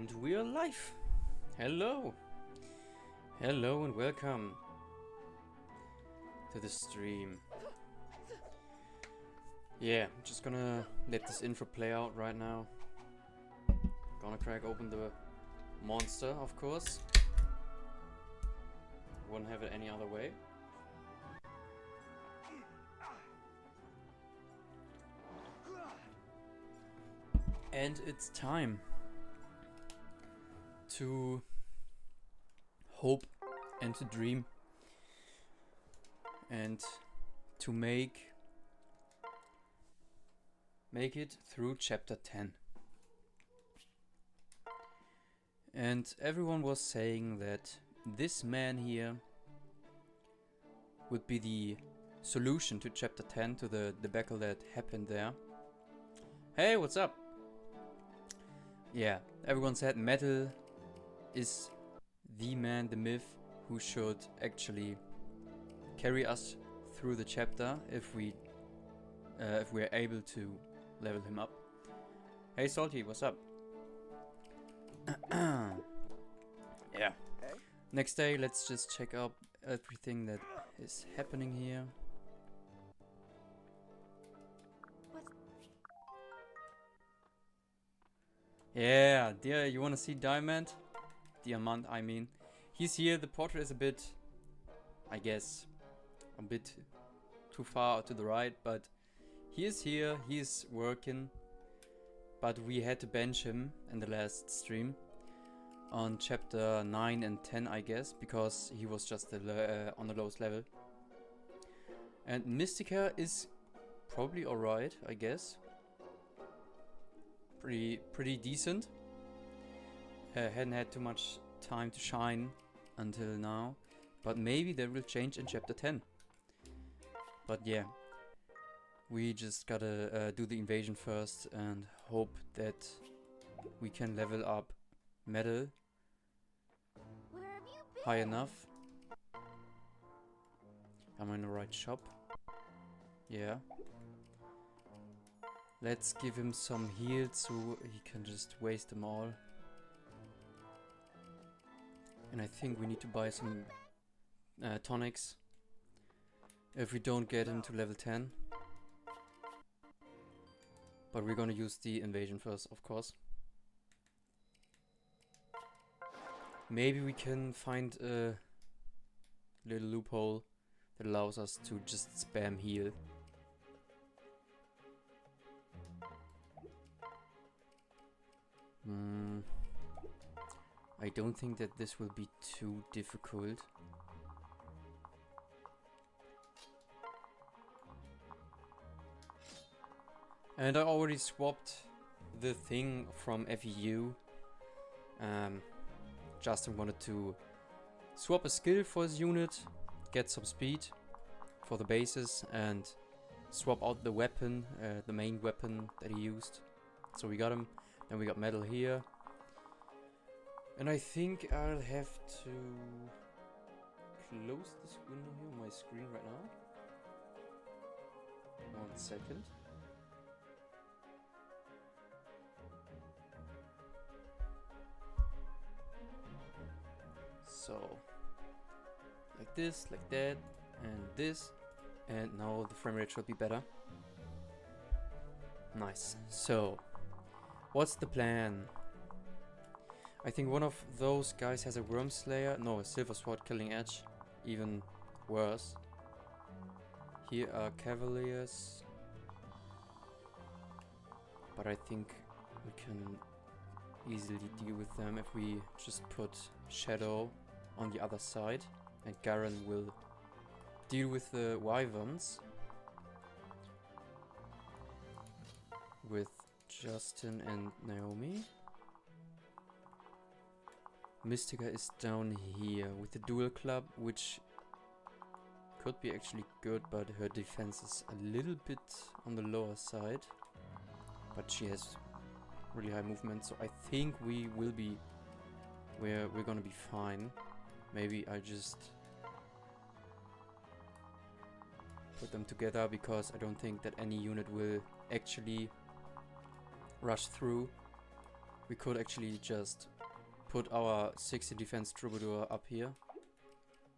And we're live. Hello. Hello and welcome to the stream. Yeah, I'm just gonna let this intro play out right now. Gonna crack open the monster, of course. Wouldn't have it any other way. And it's time to hope and to dream and to make it through chapter 10. And everyone was saying that this man here would be the solution to chapter 10, to the debacle that happened there. Hey, what's up? Yeah, everyone said Metal is the man, the myth, who should actually carry us through the chapter if we're able to level him up. Hey Salty, what's up? Yeah. Hey. Next day, let's just check out everything that is happening here. Yeah, dear, you wanna see Diamond? Diamant, I mean. He's here. The portrait is a bit, I guess, a bit too far to the right, but he is here. He's working. But we had to bench him in the last stream on chapter 9 and 10, I guess, because he was just on the lowest level. And Mystica is probably alright, I guess. Pretty decent. Hadn't had too much time to shine until now, but maybe that will change in chapter 10. But yeah, we just gotta do the invasion first and hope that we can level up Metal high enough. Am I in the right shop? Yeah. Let's give him some heals so he can just waste them all. And I think we need to buy some tonics if we don't get him to level 10. But we're gonna use the invasion first, of course. Maybe we can find a little loophole that allows us to just spam heal. I don't think that this will be too difficult. And I already swapped the thing from FEU. Justin wanted to swap a skill for his unit, get some speed for the bases, and swap out the weapon, the main weapon that he used. So we got him. Then we got Metal here. And I think I'll have to close this window here on my screen right now. 1 second. So, like this, like that, and this. And now the frame rate should be better. Nice. So, what's the plan? I think one of those guys has a Worm Slayer. No, a Silver Sword Killing Edge. Even worse. Here are Cavaliers. But I think we can easily deal with them if we just put Shadow on the other side. And Garen will deal with the Wyverns. With Justin and Naomi. Mystica is down here with the dual club, which could be actually good, but her defense is a little bit on the lower side. But she has really high movement, so I think we will be... We're gonna be fine. Maybe I just put them together, because I don't think that any unit will actually rush through. We could actually just put our 60 defense troubadour up here.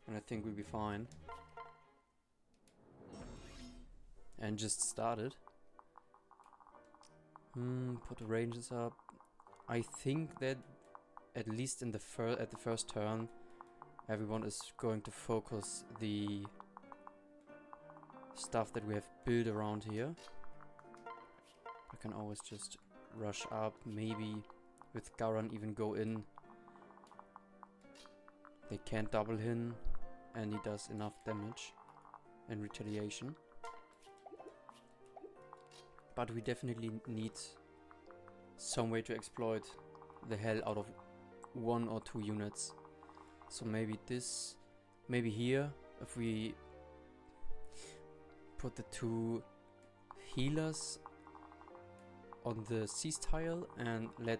And I think we'll be fine. And just start it. Put the ranges up. I think that at least in the at the first turn, everyone is going to focus the stuff that we have built around here. I can always just rush up, maybe with Garan even go in. They can't double him, and he does enough damage in retaliation. But we definitely need some way to exploit the hell out of 1 or 2 units. So maybe this, maybe here, if we put the 2 healers on the cease tile and let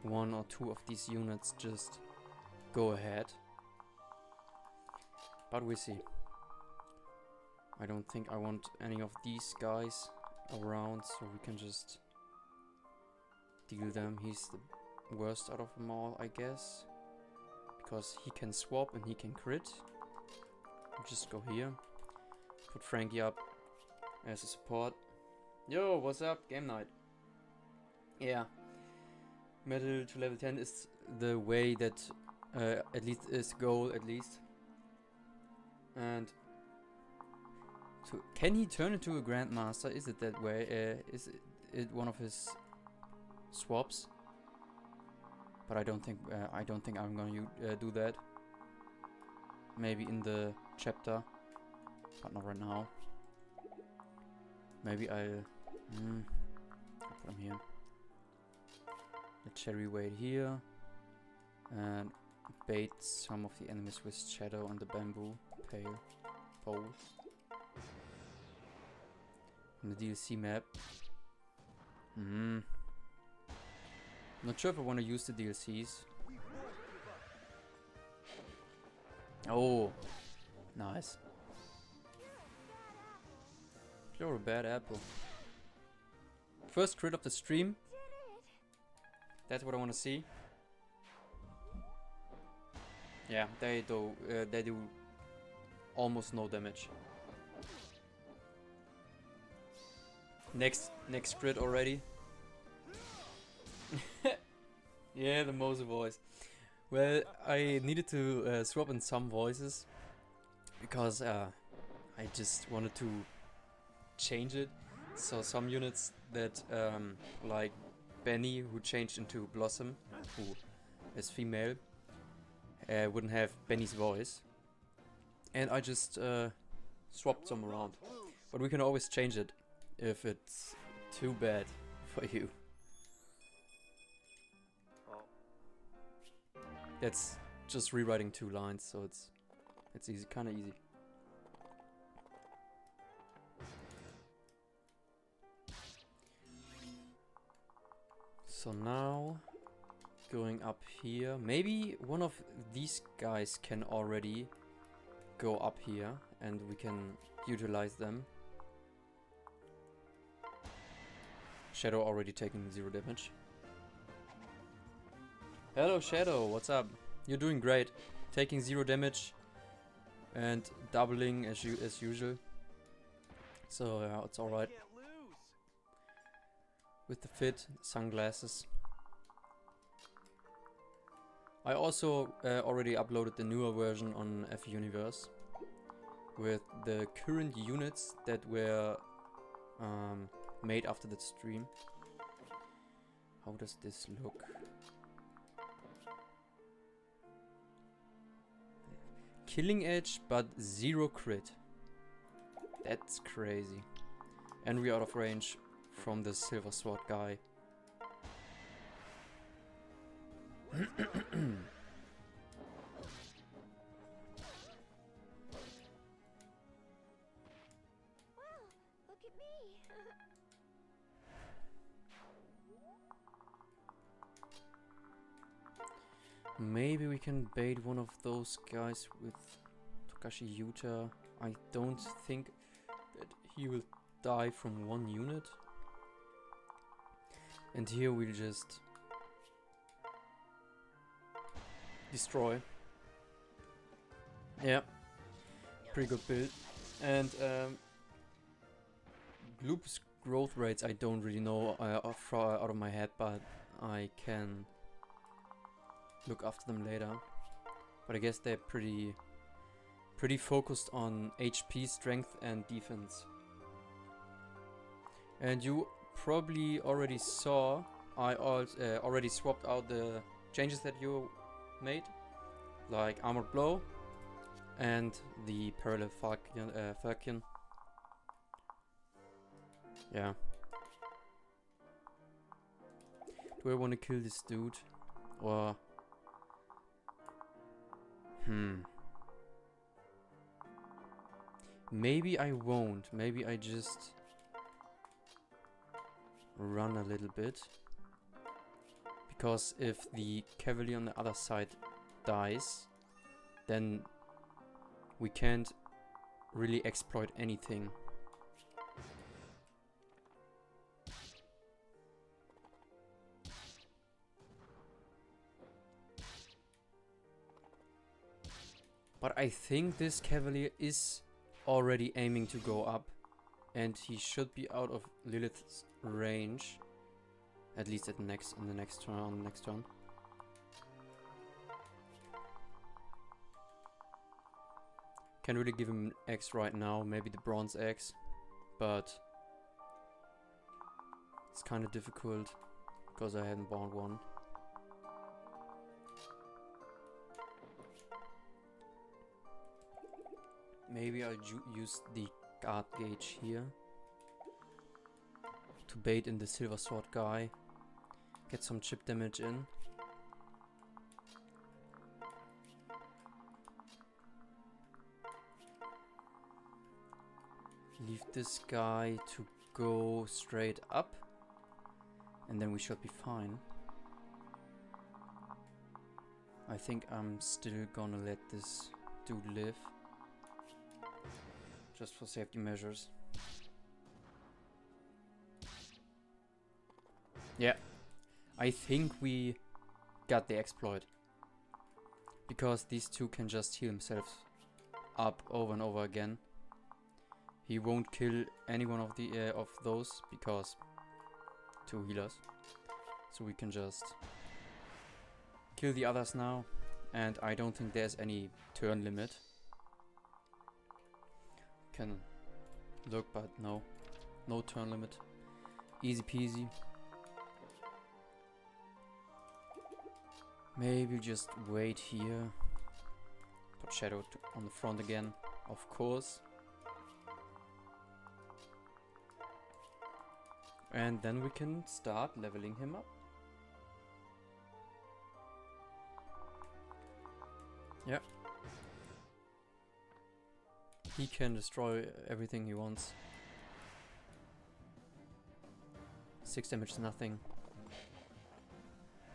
1 or 2 of these units just go ahead. But we see. I don't think I want any of these guys around, so we can just deal them. He's the worst out of them all, I guess, because he can swap and he can crit. We'll just go here, put Frankie up as a support. Yo, what's up? Game night. Yeah, metal to level 10 is the way that at least is goal at least. And can he turn into a Grandmaster? Is it that way? Is it one of his swaps? But I don't think I'm gonna do that. Maybe in the chapter, but not right now. Maybe I'll put him here. The cherry wait here, and bait some of the enemies with shadow on the bamboo pole. On the DLC map. Not sure if I want to use the DLCs. Oh, nice. You're a bad apple. First crit of the stream. That's what I want to see. Yeah, they do almost no damage. Next crit already. Yeah, the Mose voice. Well, I needed to swap in some voices because I just wanted to change it. So some units that like Benny, who changed into Blossom, who is female, wouldn't have Benny's voice, and I just swapped some around. But we can always change it if it's too bad for you. That's just rewriting 2 lines, so it's easy, kind of easy. So now going up here, maybe one of these guys can already go up here and we can utilize them. Shadow already taking 0 damage. Hello Shadow, what's up? You're doing great. Taking 0 damage and doubling as usual. So yeah, it's alright. With the fit, sunglasses. I also already uploaded the newer version on F Universe with the current units that were made after the stream. How does this look? Killing edge, but 0 crit. That's crazy. And we're out of range from the silver sword guy. Wow, look at me. Maybe we can bait one of those guys with Tokashi Yuta. I don't think that he will die from 1 unit. And here we'll just destroy. Yeah, pretty good build. And Gloop's growth rates I don't really know out of my head, but I can look after them later. But I guess they're pretty focused on HP, strength, and defense. And you probably already saw I already swapped out the changes that you made, like Armored Blow and the Parallel Falcon. Yeah. Do I want to kill this dude? Or... Maybe I won't. Maybe I just run a little bit. Because if the cavalry on the other side dies, then we can't really exploit anything. But I think this cavalier is already aiming to go up, and he should be out of Lilith's range, at least at the next turn. Can't really give him an X right now, maybe the bronze X, but it's kind of difficult because I hadn't bound one. Maybe I'll use the guard gauge here to bait in the silver sword guy, get some chip damage in. Leave this guy to go straight up, and then we should be fine. I think I'm still gonna let this dude live, just for safety measures. Yeah, I think we got the exploit, because these two can just heal themselves up over and over again. He won't kill any one of the of those because two healers, so we can just kill the others now. And I don't think there's any turn limit. Can look, but no turn limit. Easy peasy. Maybe just wait here. Put Shadow on the front again, of course. And then we can start leveling him up. Yeah. He can destroy everything he wants. 6 damage is nothing.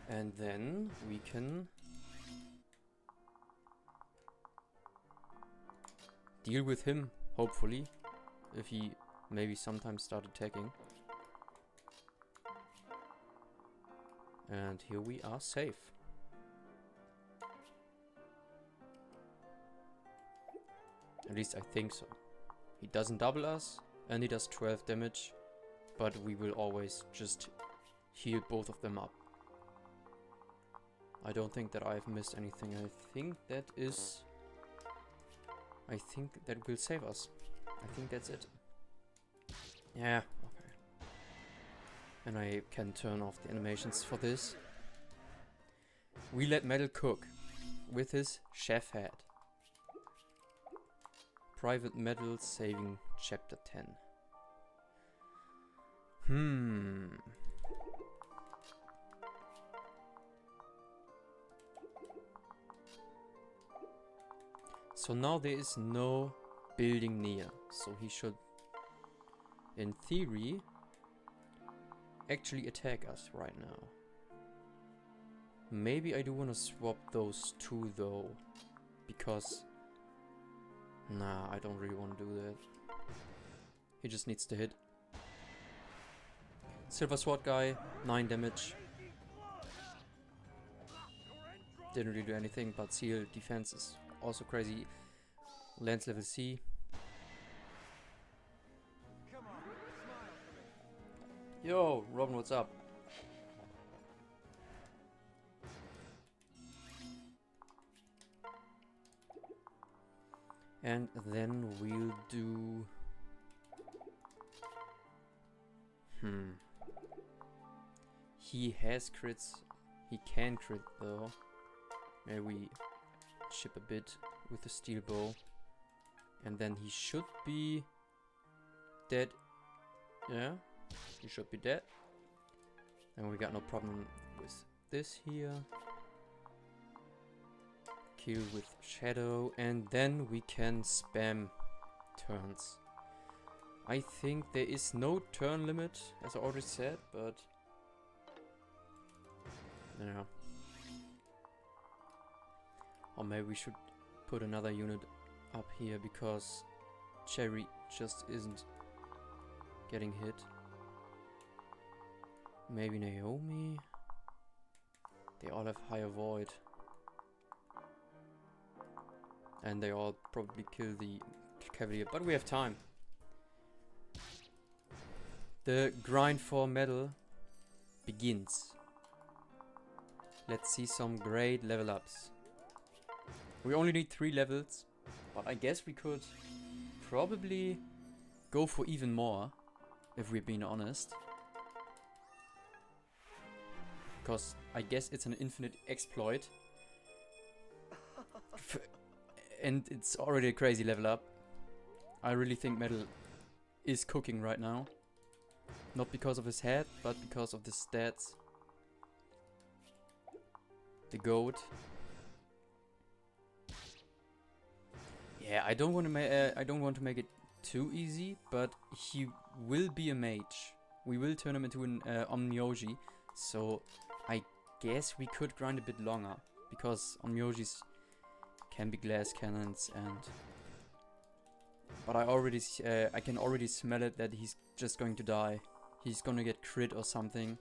And then we can deal with him, hopefully, if he maybe sometimes start attacking. And here we are safe. At least I think so. He doesn't double us, and he does 12 damage, but we will always just heal both of them up. I don't think that I've missed anything. I think that will save us. I think that's it. Yeah, okay. And I can turn off the animations for this. We let Metal cook with his chef hat. Private Metal saving chapter 10. So now there is no building near, so he should, in theory, actually attack us right now. Maybe I do want to swap those two though, because nah, I don't really want to do that. He just needs to hit. Silver Sword guy, 9 damage. didn't really do anything, but seal defense is also crazy. Lance level C. Yo, Robin, what's up? And then we'll do... He has crits. He can crit though. Maybe we chip a bit with the steel bow. And then he should be dead. Yeah, he should be dead. And we got no problem with this here. Kill with shadow, and then we can spam turns. I think there is no turn limit, as I already said, but yeah. Or maybe we should put another unit up here because Cherry just isn't getting hit. Maybe Naomi. They all have higher void. And they all probably kill the Cavalier, but we have time. The grind for medal begins. Let's see some great level ups. We only need 3 levels, but I guess we could probably go for even more, if we're being honest. Because I guess it's an infinite exploit. And it's already a crazy level up. I really think Metal is cooking right now. Not because of his head, but because of the stats. The goat. Yeah, I don't want to make it too easy, but he will be a mage. We will turn him into an Onmyoji, so I guess we could grind a bit longer because Onmyojis can be glass cannons, and but I can already smell it that he's just going to die. He's gonna get crit or something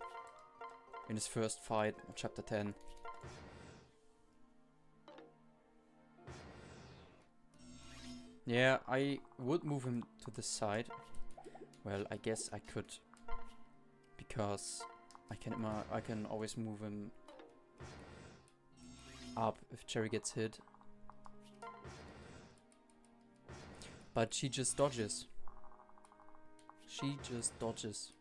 in his first fight in chapter 10. Yeah, I would move him to the side. Well, I guess I could, because I can always move him up if Cherry gets hit. But she just dodges. She just dodges.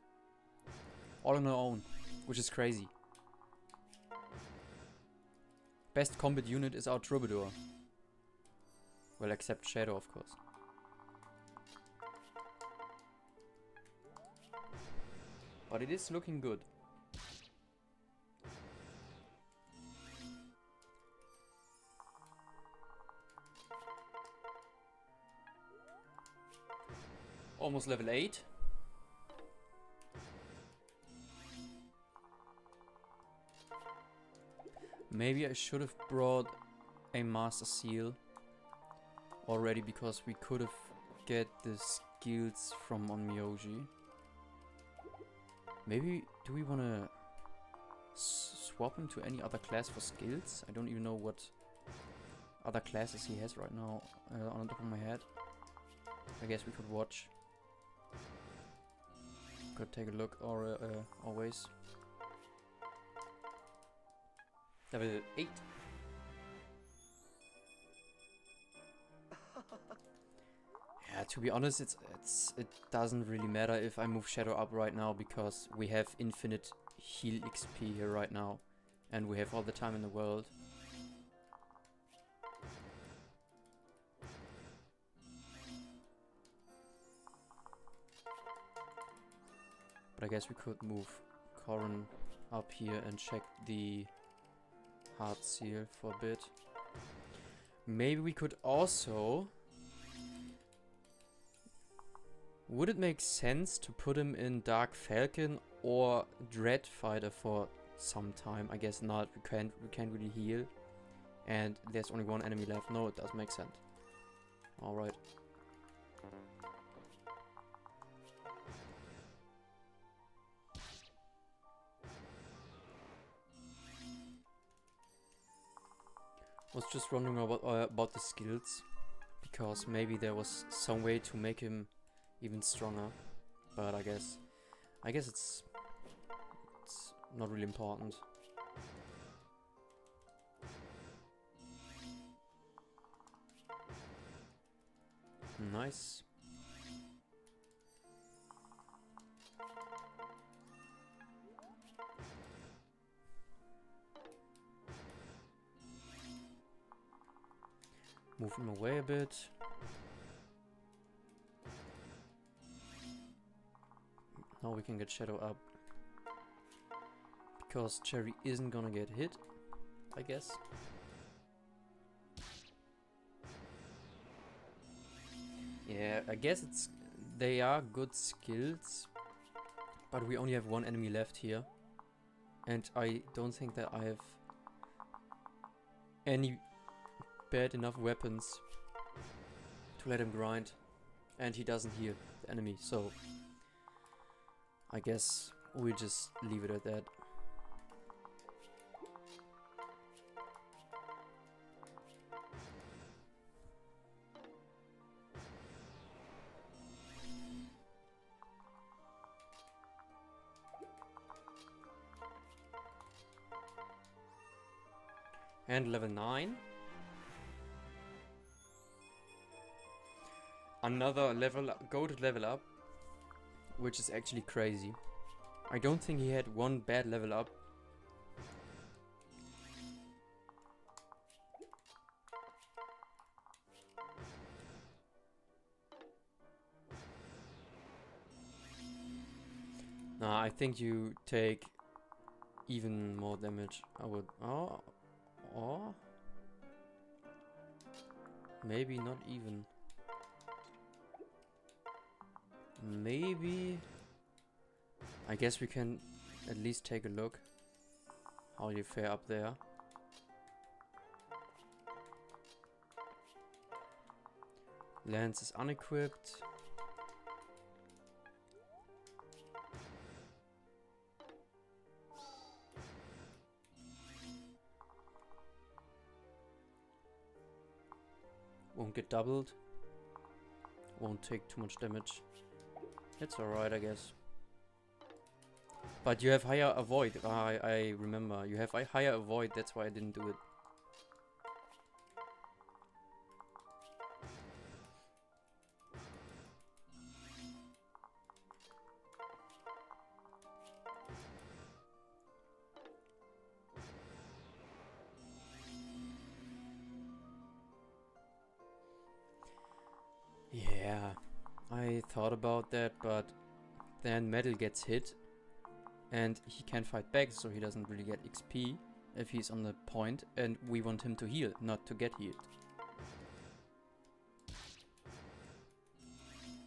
All on her own, which is crazy. Best combat unit is our Troubadour. Well, except Shadow, of course. But it is looking good. Almost level 8. Maybe I should have brought a Master Seal already, because we could have get the skills from Onmyoji. Maybe, do we want to swap him to any other class for skills? I don't even know what other classes he has right now on the top of my head. I guess we could watch. Could take a look, or always. Level 8. Yeah, to be honest, it doesn't really matter if I move Shadow up right now, because we have infinite heal XP here right now, and we have all the time in the world. But I guess we could move Corrin up here and check the Heart Seal for a bit. Maybe we could also... Would it make sense to put him in Dark Falcon or Dread Fighter for some time? I guess not. We can't really heal, and there's only one enemy left. No, it does make sense. All right. Was just wondering about the skills, because maybe there was some way to make him even stronger, but I guess it's not really important. Nice. Move him away a bit. Now we can get Shadow up. Because Cherry isn't gonna get hit, I guess. Yeah, I guess they are good skills, but we only have one enemy left here. And I don't think that I have any bad enough weapons to let him grind. And he doesn't heal the enemy, so I guess we just leave it at that. And level 9. Another goated level up, which is actually crazy. I don't think he had one bad level up. Nah, I think you take even more damage. I would. Or maybe not even. Maybe. I guess we can at least take a look how you fare up there. Lance is unequipped. Won't get doubled. Won't take too much damage. It's alright, I guess. But you have higher avoid. I remember. You have a higher avoid, that's why I didn't do it. Yeah, I thought about that, but then Metal gets hit and he can't fight back, so he doesn't really get XP if he's on the point, and we want him to heal, not to get healed.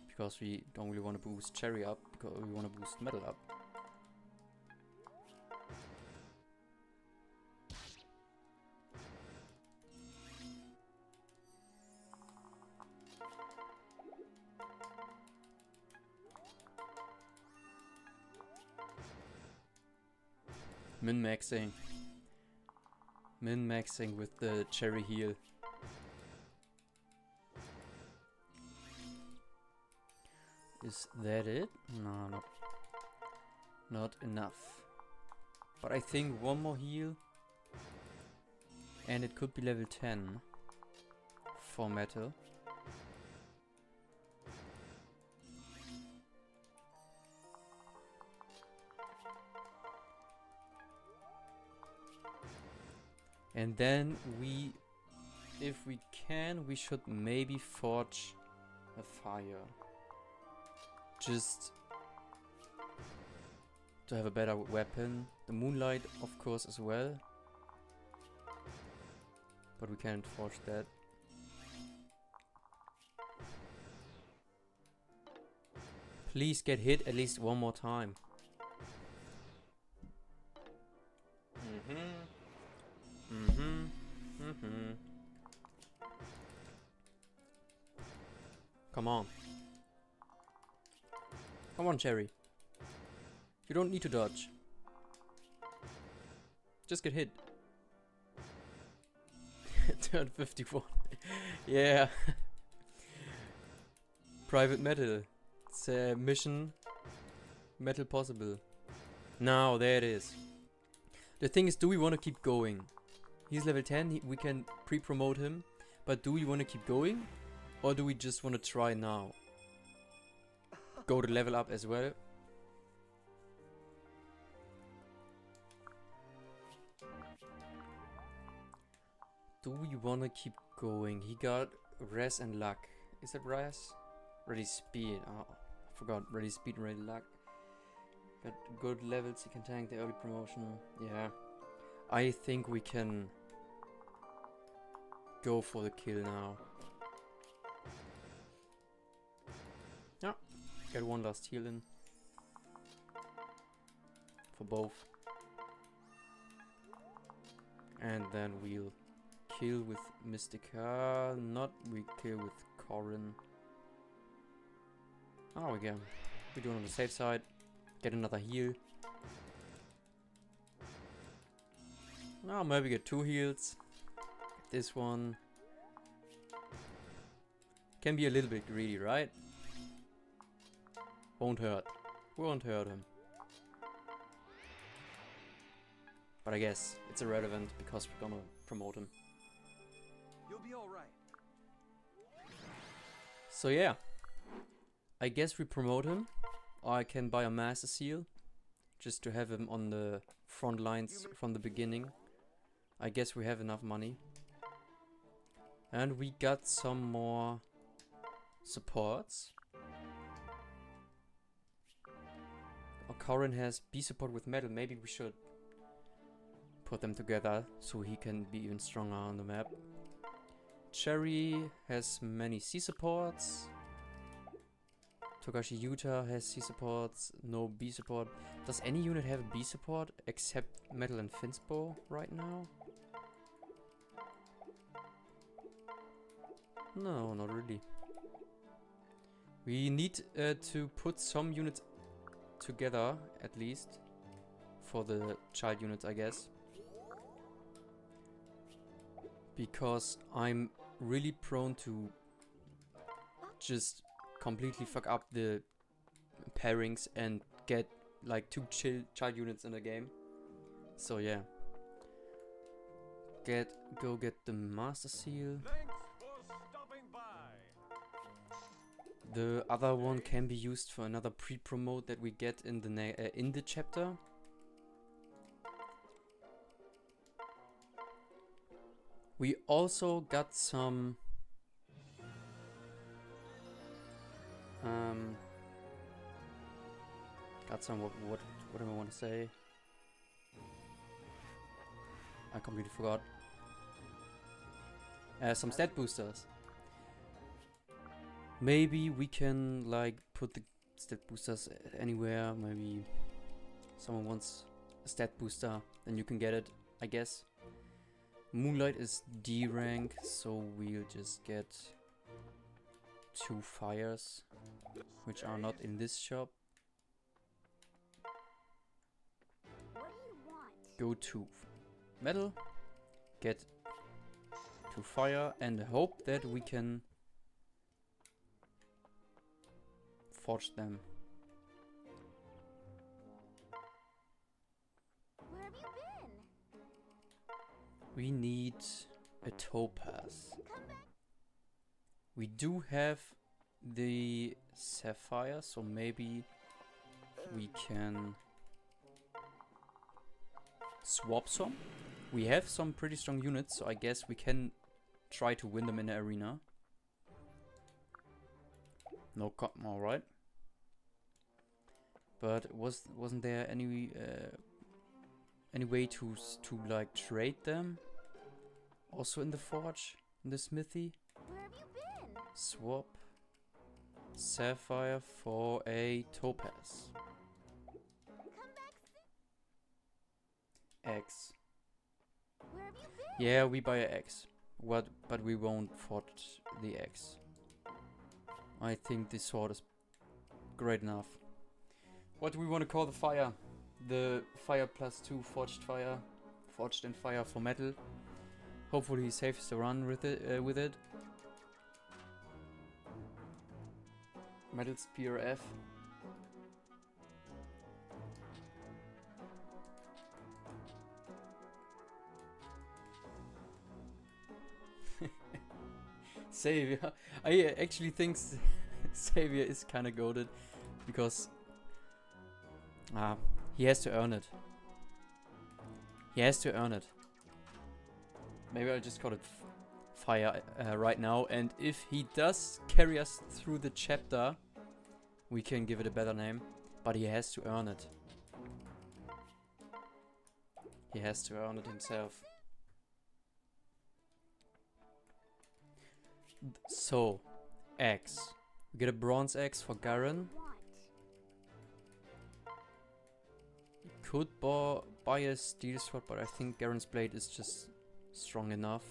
Because we don't really want to boost Cherry up, because we want to boost Metal up. Min-maxing. Min-maxing with the Cherry heal. Is that it? No, not enough. But I think one more heal and it could be level 10 for Metal. And then we, if we can, we should maybe forge a fire. Just to have a better weapon. The moonlight, of course, as well. But we can't forge that. Please get hit at least one more time. Come on. Come on, Cherry. You don't need to dodge. Just get hit. Turn 51. Yeah. Private Metal. It's a mission. Metal possible. Now, there it is. The thing is, do we want to keep going? He's level 10, we can pre-promote him. But do we want to keep going? Or do we just want to try now? Go to level up as well. Do we want to keep going? He got res and luck. Is it res? Ready speed. Oh, I forgot. Ready speed and ready luck. Got good levels. He can tank the early promotion. Yeah. I think we can go for the kill now. Yeah. Get one last heal in. For both. And then we'll kill with Mystica. Not we kill with Corin. Oh, we go. We're doing on the safe side. Get another heal. Now maybe get 2 heals. Get this one. Can be a little bit greedy, right? Won't hurt. Won't hurt him. But I guess it's irrelevant because we're gonna promote him. You'll be all right. So yeah. I guess we promote him. Or I can buy a Master Seal. Just to have him on the front lines from the beginning. I guess we have enough money. And we got some more supports. Corin has B support with metal. Maybe we should put them together so he can be even stronger on the map. Cherry has many C supports. Togashi Yuta has C supports, no B support. Does any unit have a B support except Metal and Finspo right now? No, not really. We need to put some units together, at least. For the child units, I guess. Because I'm really prone to just completely fuck up the pairings and get like 2 child units in a game. So yeah. Go get the Master Seal. Thanks for stopping by. The other one can be used for another pre-promote that we get in the chapter. We also got some what do I want to say? I completely forgot. Some stat boosters. Maybe we can like put the stat boosters anywhere. Maybe someone wants a stat booster, then you can get it, I guess. Moonlight is D rank, so we'll just get 2 fires, which are not in this shop. What do you want? Go to metal, get 2 fire, and hope that we can forge them. Where have you been? We need a topaz. Come back. We do have the sapphire, so maybe we can swap some. We have some pretty strong units, so I guess we can try to win them in the arena. No cotton, alright. But wasn't there any way to like trade them? Also in the forge, in the smithy. Where have you been? Swap sapphire for a topaz. Come back soon. X. Where have you been? Yeah, we buy a X. But we won't forge the X. I think this sword is great enough. What do we want to call the fire? The fire +2 forged fire. Forged in fire for metal. Hopefully he saves the run with it. Metal Spear F. Savior. I actually think Savior is kinda goated because he has to earn it. He has to earn it. Maybe I'll just call it fire right now, and if he does carry us through the chapter, we can give it a better name, but he has to earn it. He has to earn it himself. So, X. We get a bronze X for Garen. Could buy a steel sword, but I think Garen's blade is just strong enough.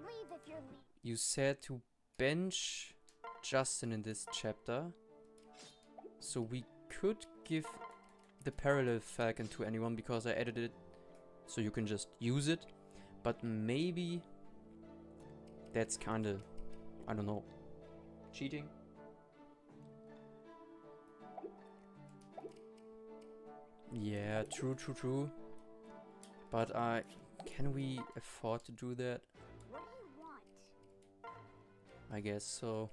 Leave if you're You said to bench Justin in this chapter, so we could give the parallel falcon to anyone because I added it so you can just use it, but maybe that's kinda, I don't know, cheating. Yeah, true. But can we afford to do that? What do you want? I guess so.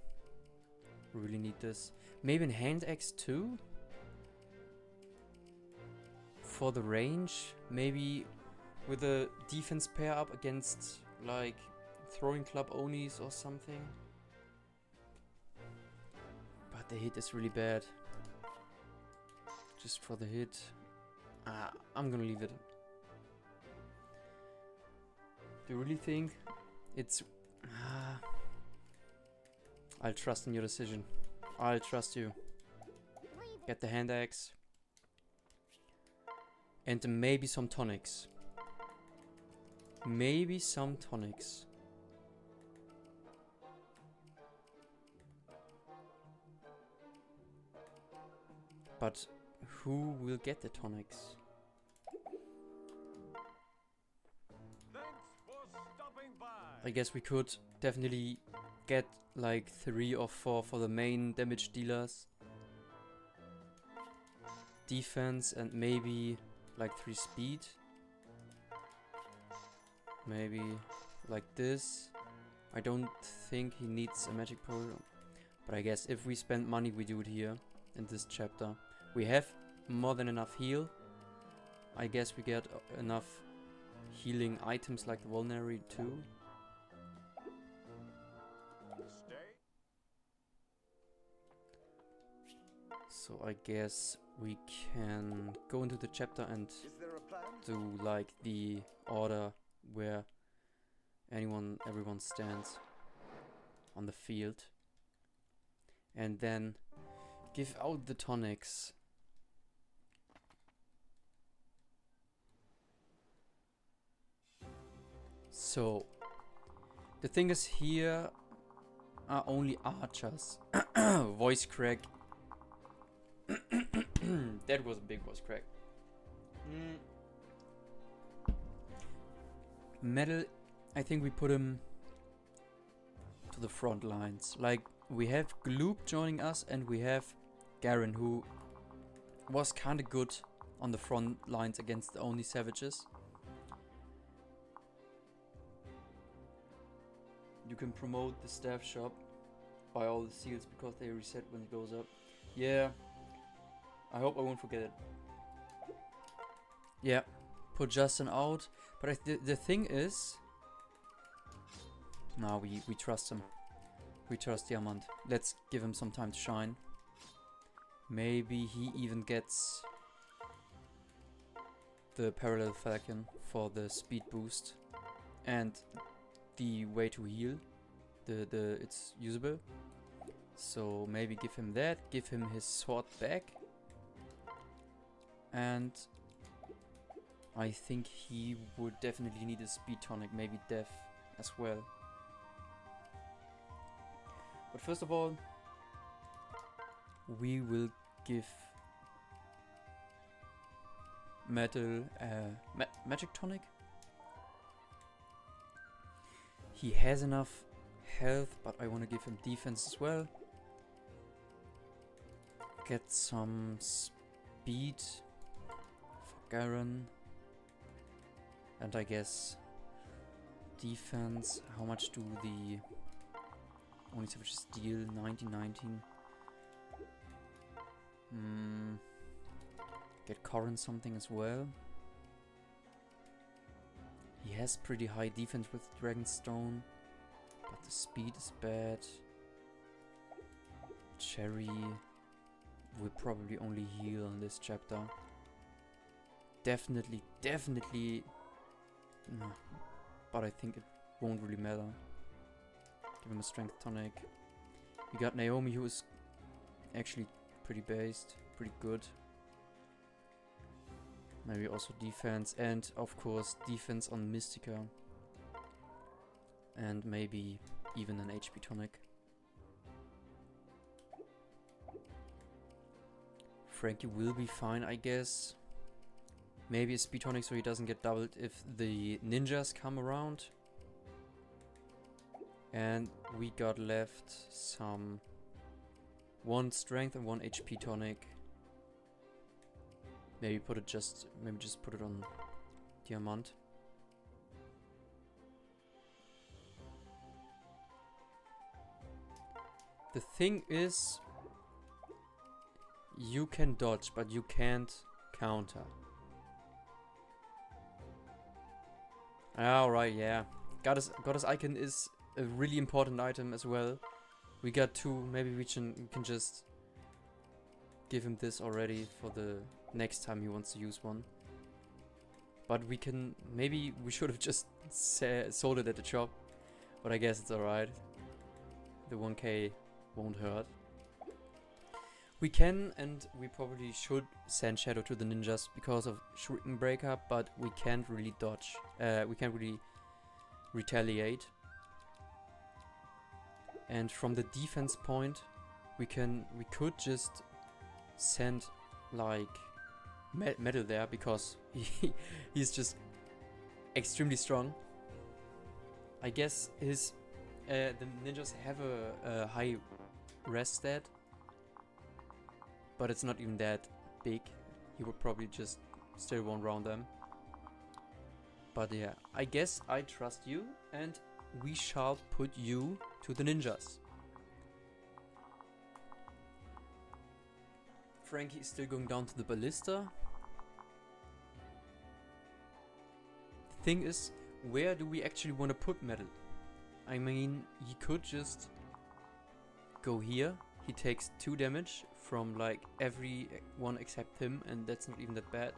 Really need this. Maybe in hand axe too? For the range? Maybe with a defense pair up against like throwing club onis or something? But the hit is really bad. Just for the hit. I'm gonna leave it. Do you really think it's... I'll trust in your decision. I'll trust you. Get the hand axe. And maybe some tonics. Maybe some tonics. But who will get the tonics? Thanks for stopping by. I guess we could definitely get like 3 or 4 for the main damage dealers. Defense and maybe like 3 speed. Maybe like this. I don't think he needs a magic potion, but I guess if we spend money we do it here in this chapter. We have more than enough heal. I guess we get enough healing items like the vulnerary too. Stay. So I guess we can go into the chapter and Is there a plan? do like the order where everyone stands on the field, and then give out the tonics. So the thing is, here are only archers. Voice crack. That was a big voice crack. Metal, I think we put him to the front lines. Like, we have Gloop joining us, and we have Garen, who was kinda good on the front lines against the only savages. You can promote the staff shop, buy all the seals because they reset when it goes up. Yeah, I hope I won't forget it. Yeah, put Justin out, but the thing is, no, we trust him. We trust Diamant. Let's give him some time to shine. Maybe he even gets the parallel falcon for the speed boost and the way to heal. It's usable. So maybe give him that, give him his sword back, and I think he would definitely need a speed tonic, maybe death as well. But first of all, we will give Metal magic tonic. He has enough health, but I want to give him defense as well. Get some speed for Garen. And I guess defense. How much do the only savages deal? 19. Get Corrin something as well. He has pretty high defense with Dragonstone, but the speed is bad. Cherry will probably only heal in this chapter. Definitely. No. But I think it won't really matter. Give him a strength tonic. We got Naomi, who is actually pretty based, pretty good. Maybe also defense, and of course defense on Mystica. And maybe even an HP tonic. Frankie will be fine, I guess. Maybe a speed tonic so he doesn't get doubled if the ninjas come around. And we got left some 1 strength and 1 HP tonic. Maybe just put it on Diamant. The thing is, you can dodge, but you can't counter. Alright, yeah. Goddess Icon is a really important item as well. We got 2, maybe we can just give him this already for the next time he wants to use one. But maybe we should have just sold it at the shop. But I guess it's alright. The 1k won't hurt. We can, and we probably should send Shadow to the ninjas because of Shuriken Breaker, but we can't really dodge. We can't really retaliate. And from the defense point, we could just send like Metal there because he's just extremely strong. I guess the ninjas have a high rest stat, but it's not even that big. He would probably just still won't round them. But yeah, I guess I trust you, and we shall put you to the ninjas. Frankie is still going down to the ballista. The thing is, where do we actually want to put Metal? I mean, he could just go here. He takes 2 damage from like everyone except him, and that's not even that bad.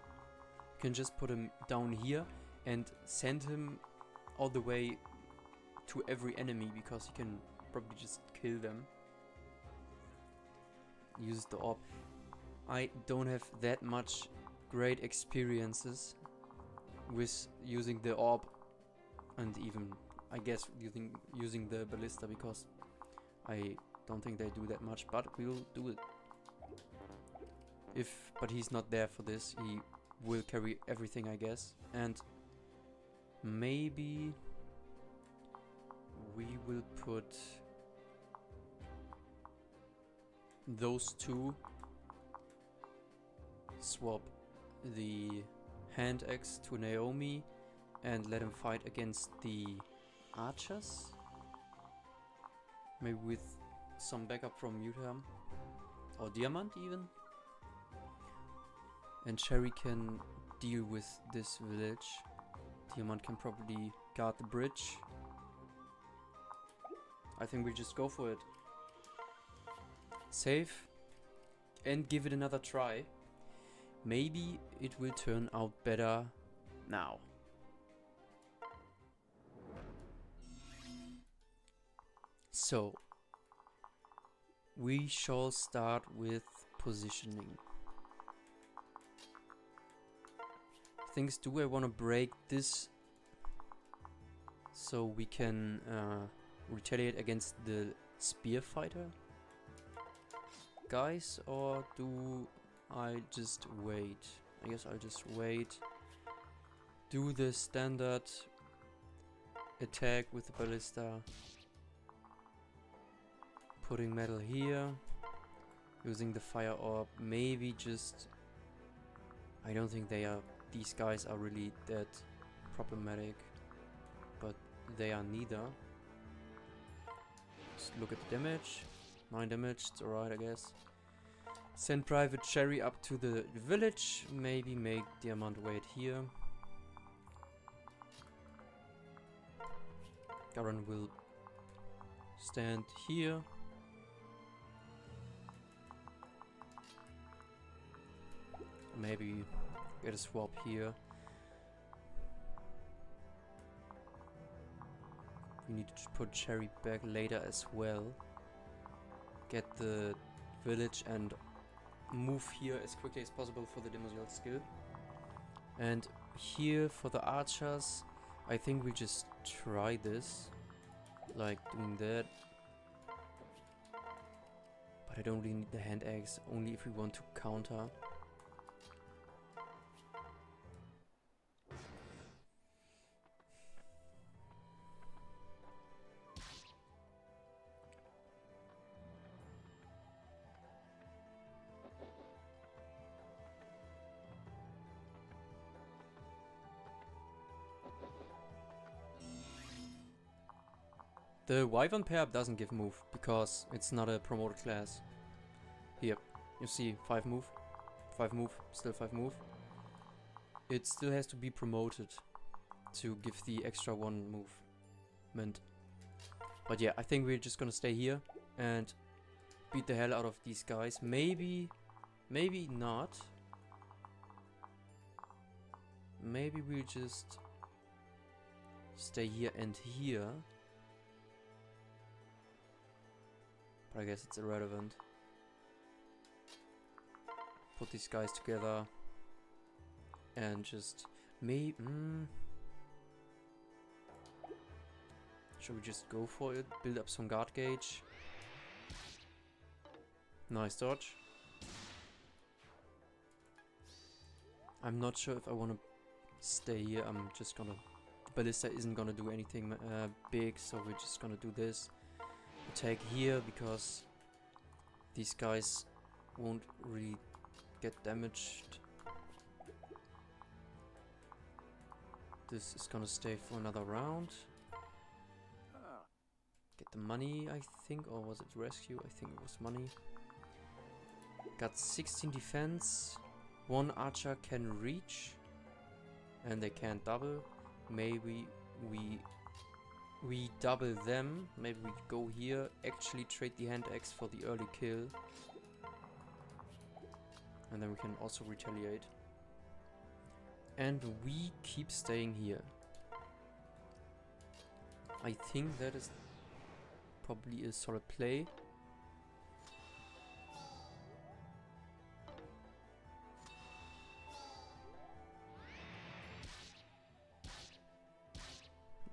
You can just put him down here and send him all the way to every enemy because he can probably just kill them. Use the orb. I don't have that much great experiences with using the orb, and even I guess using the ballista because I don't think they do that much, but we'll do it. But he's not there for this. He will carry everything, I guess, and maybe we will put those 2. Swap the hand axe to Naomi and let him fight against the archers. Maybe with some backup from Mutam or Diamant even. And Cherry can deal with this village. Diamant can probably guard the bridge. I think we just go for it. Save and give it another try. Maybe it will turn out better now. So, we shall start with positioning. Things, do I want to break this so we can retaliate against the spear fighter guys, or do I just wait? I guess I'll just wait. Do the standard attack with the ballista. Putting metal here. Using the fire orb. Maybe just... I don't think these guys are really that problematic. But they are neither. Just look at the damage. 9 damage, it's alright I guess. Send Private Cherry up to the village. Maybe make Diamant wait here. Garen will stand here. Maybe get a swap here. We need to put Cherry back later as well. Get the village and move here as quickly as possible for the Demoiselle skill. And here for the archers, I think we just try this. Like doing that. But I don't really need the hand axe, only if we want to counter. The Wyvern pair doesn't give move because it's not a promoted class. Here, you see 5 move, 5 move, still 5 move. It still has to be promoted to give the extra 1 movement. But yeah, I think we're just gonna stay here and beat the hell out of these guys. Maybe not. Maybe we'll just stay here and here. But I guess it's irrelevant. Put these guys together and just should we just go for it? Build up some guard gauge. Nice dodge. I'm not sure if I want to stay here. I'm just gonna... Ballista isn't gonna do anything big, so we're just gonna do this. Attack here because these guys won't really get damaged. This is gonna stay for another round. Get the money, I think, or was it rescue? I think it was money. Got 16 defense. 1 archer can reach, and they can't double. Maybe we double them. Maybe we go here, actually trade the hand axe for the early kill. And then we can also retaliate. And we keep staying here. I think that is probably a solid play.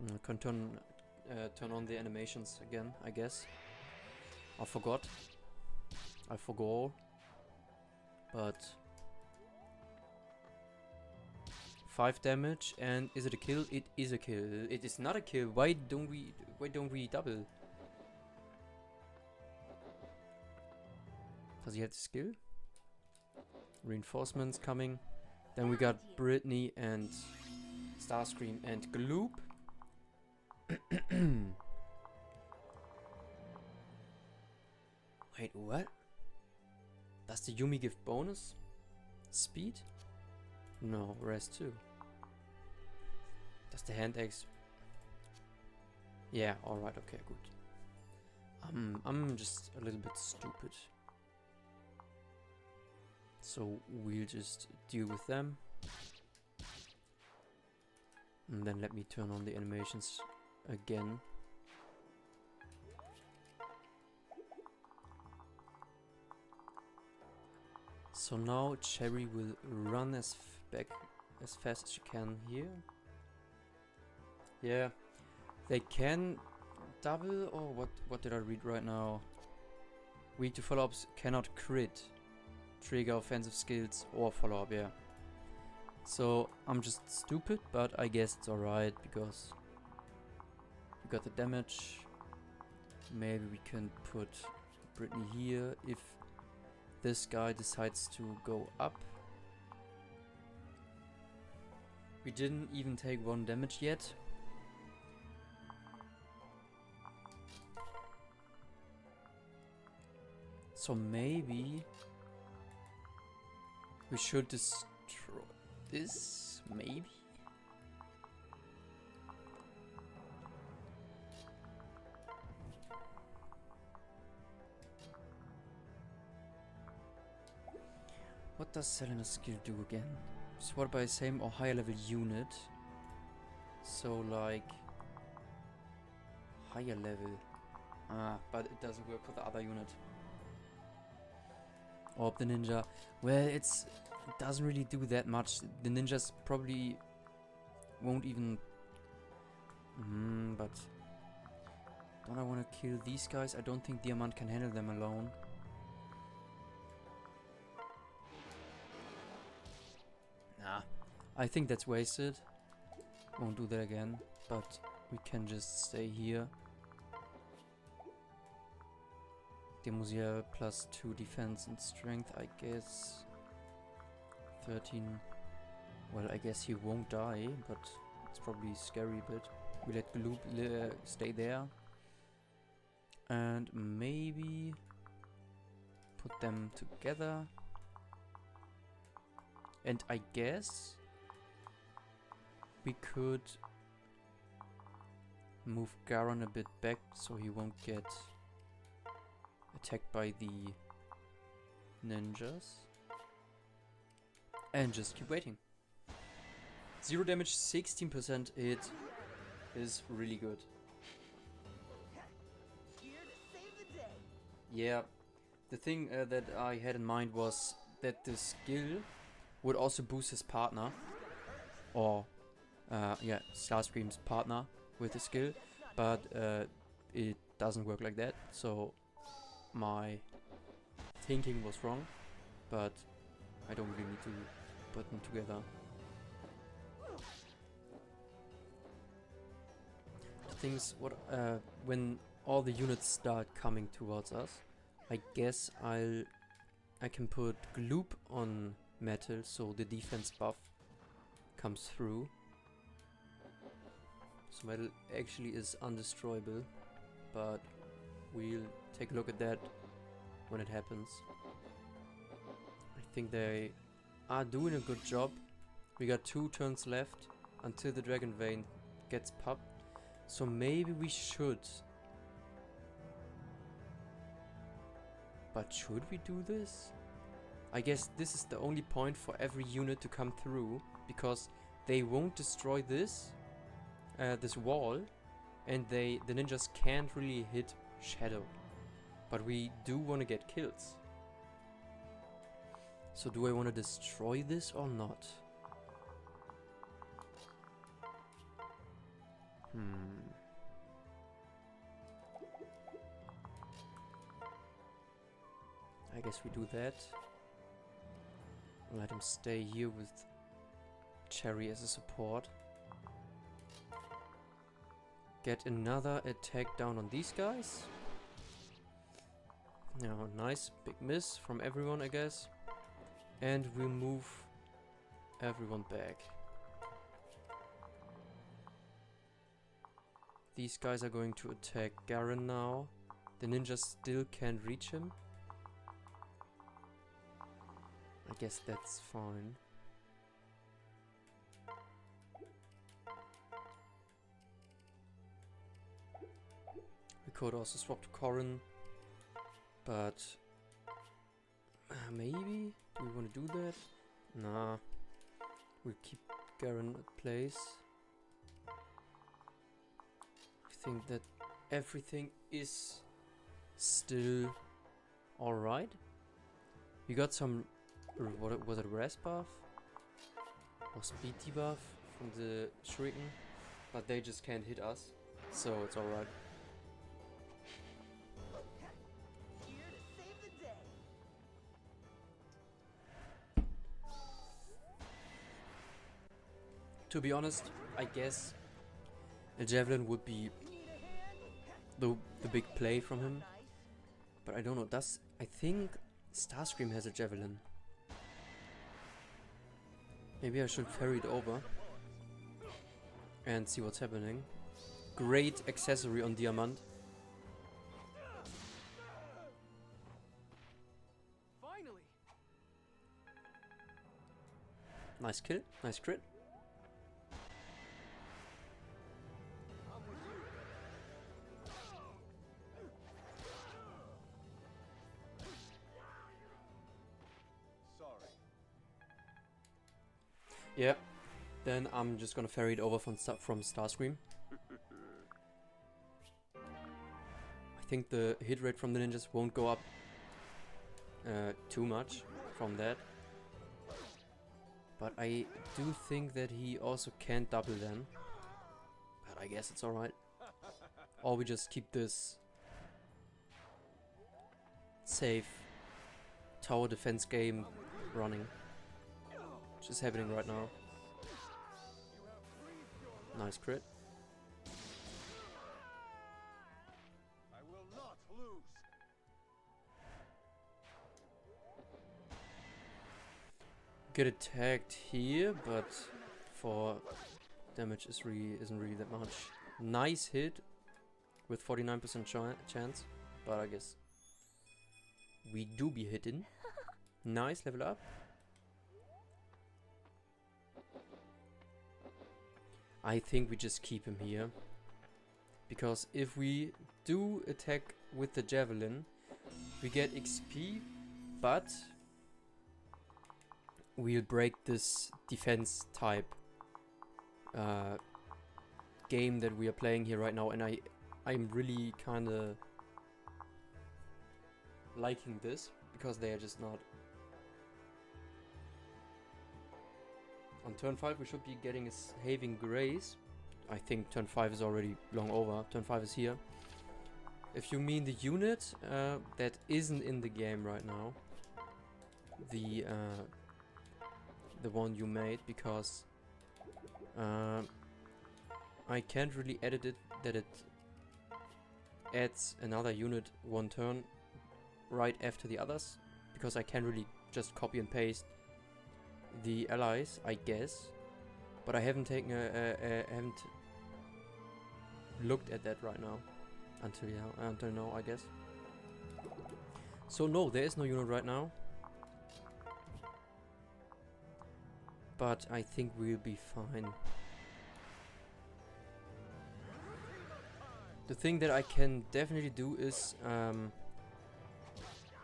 I can turn on the animations again, I guess. I forgot. But 5 damage, and is it a kill? It is a kill. It is not a kill. Why don't we double? Does he have the skill? Reinforcements coming. Then we got Brittany and Starscream and Gloop. Wait, what? Does the Yumi give bonus? Speed? No, rest too. Does the hand axe? Yeah, alright, okay, good. I'm just a little bit stupid. So we'll just deal with them. And then let me turn on the animations again. So now Cherry will run back as fast as she can here. Yeah, they can double, or what did I read right now? Weak to follow-ups cannot crit, trigger offensive skills or follow-up, yeah. So I'm just stupid, but I guess it's alright because We got the damage. Maybe we can put Brittany here if this guy decides to go up. We didn't even take 1 damage yet. So maybe we should destroy this, maybe? What does Selena's skill do again? Sword by a same or higher level unit. So like higher level. But it doesn't work for the other unit. Orb the ninja. Well, it doesn't really do that much. The ninjas probably won't even. But don't I want to kill these guys? I don't think Diamant can handle them alone. Nah, I think that's wasted. Won't do that again, but we can just stay here. Demusia plus 2 defense and strength, I guess. 13. Well, I guess he won't die, but it's probably scary a bit. We let Gloop stay there. And maybe put them together. And I guess we could move Garon a bit back so he won't get attacked by the ninjas. And just keep waiting. 0 damage, 16% hit is really good. Yeah, the thing that I had in mind was that the skill would also boost his partner, or yeah, Starscream's partner with the skill, but it doesn't work like that, so my thinking was wrong, but I don't really need to put them together. The things, when all the units start coming towards us, I guess I can put Gloop on Metal so the defense buff comes through. So Metal actually is undestroyable, but we'll take a look at that when it happens. I think they are doing a good job. We got 2 turns left until the Dragon Vein gets popped, so maybe we should. But should we do this? I guess this is the only point for every unit to come through, because they won't destroy this this wall, and the ninjas can't really hit Shadow. But we do want to get kills. So do I want to destroy this or not? I guess we do that. Let him stay here with Cherry as a support. Get another attack down on these guys. Now, nice big miss from everyone, I guess. And we'll move everyone back. These guys are going to attack Garen now. The ninjas still can't reach him. I guess that's fine. We could also swap to Corrin, but maybe? Do we want to do that? Nah. We'll keep Garen at place. I think that everything is still alright. We got some, what was it, rest buff? Or speed debuff from the Shuriken, but they just can't hit us, so it's alright. To be honest, I guess a Javelin would be the big play from him. But I don't know. I think Starscream has a javelin. Maybe I should ferry it over and see what's happening. Great accessory on Diamant. Finally. Nice kill. Nice crit. Sorry. Yeah. Then I'm just gonna ferry it over from Starscream. I think the hit rate from the ninjas won't go up too much from that. But I do think that he also can't double them. But I guess it's alright. Or we just keep this safe tower defense game running. Which is happening right now. Nice crit. I will not lose. Get attacked here, but for damage isn't really that much. Nice hit with 49% chance, but I guess we do be hitting. Nice level up. I think we just keep him here, because if we do attack with the javelin, we get XP, but we'll break this defense type game that we are playing here right now, and I'm really kind of liking this, because they are just not. On turn 5 we should be getting a Saving Grace. I think turn 5 is already long over. Turn 5 is here. If you mean the unit that isn't in the game right now, the one you made, because I can't really edit it that it adds another unit one turn right after the others, because I can't really just copy and paste the allies, I guess, but I haven't taken haven't looked at that right now until now, I guess. So no, there is no unit right now, but I think we'll be fine. The thing that I can definitely do is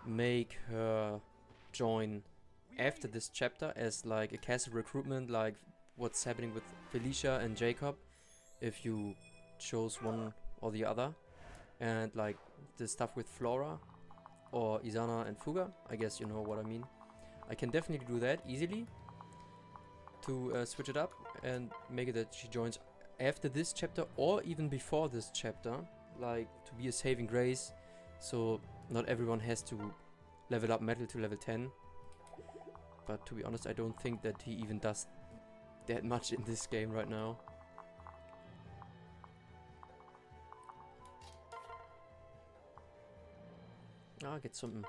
make her join after this chapter as like a castle recruitment, like what's happening with Felicia and Jacob, if you chose one or the other, and like the stuff with Flora or Izana and Fuga. I guess you know what I mean. I can definitely do that easily to switch it up and make it that she joins after this chapter or even before this chapter, like to be a saving grace, so not everyone has to level up metal to level 10. But to be honest, I don't think that he even does that much in this game right now. I'll get some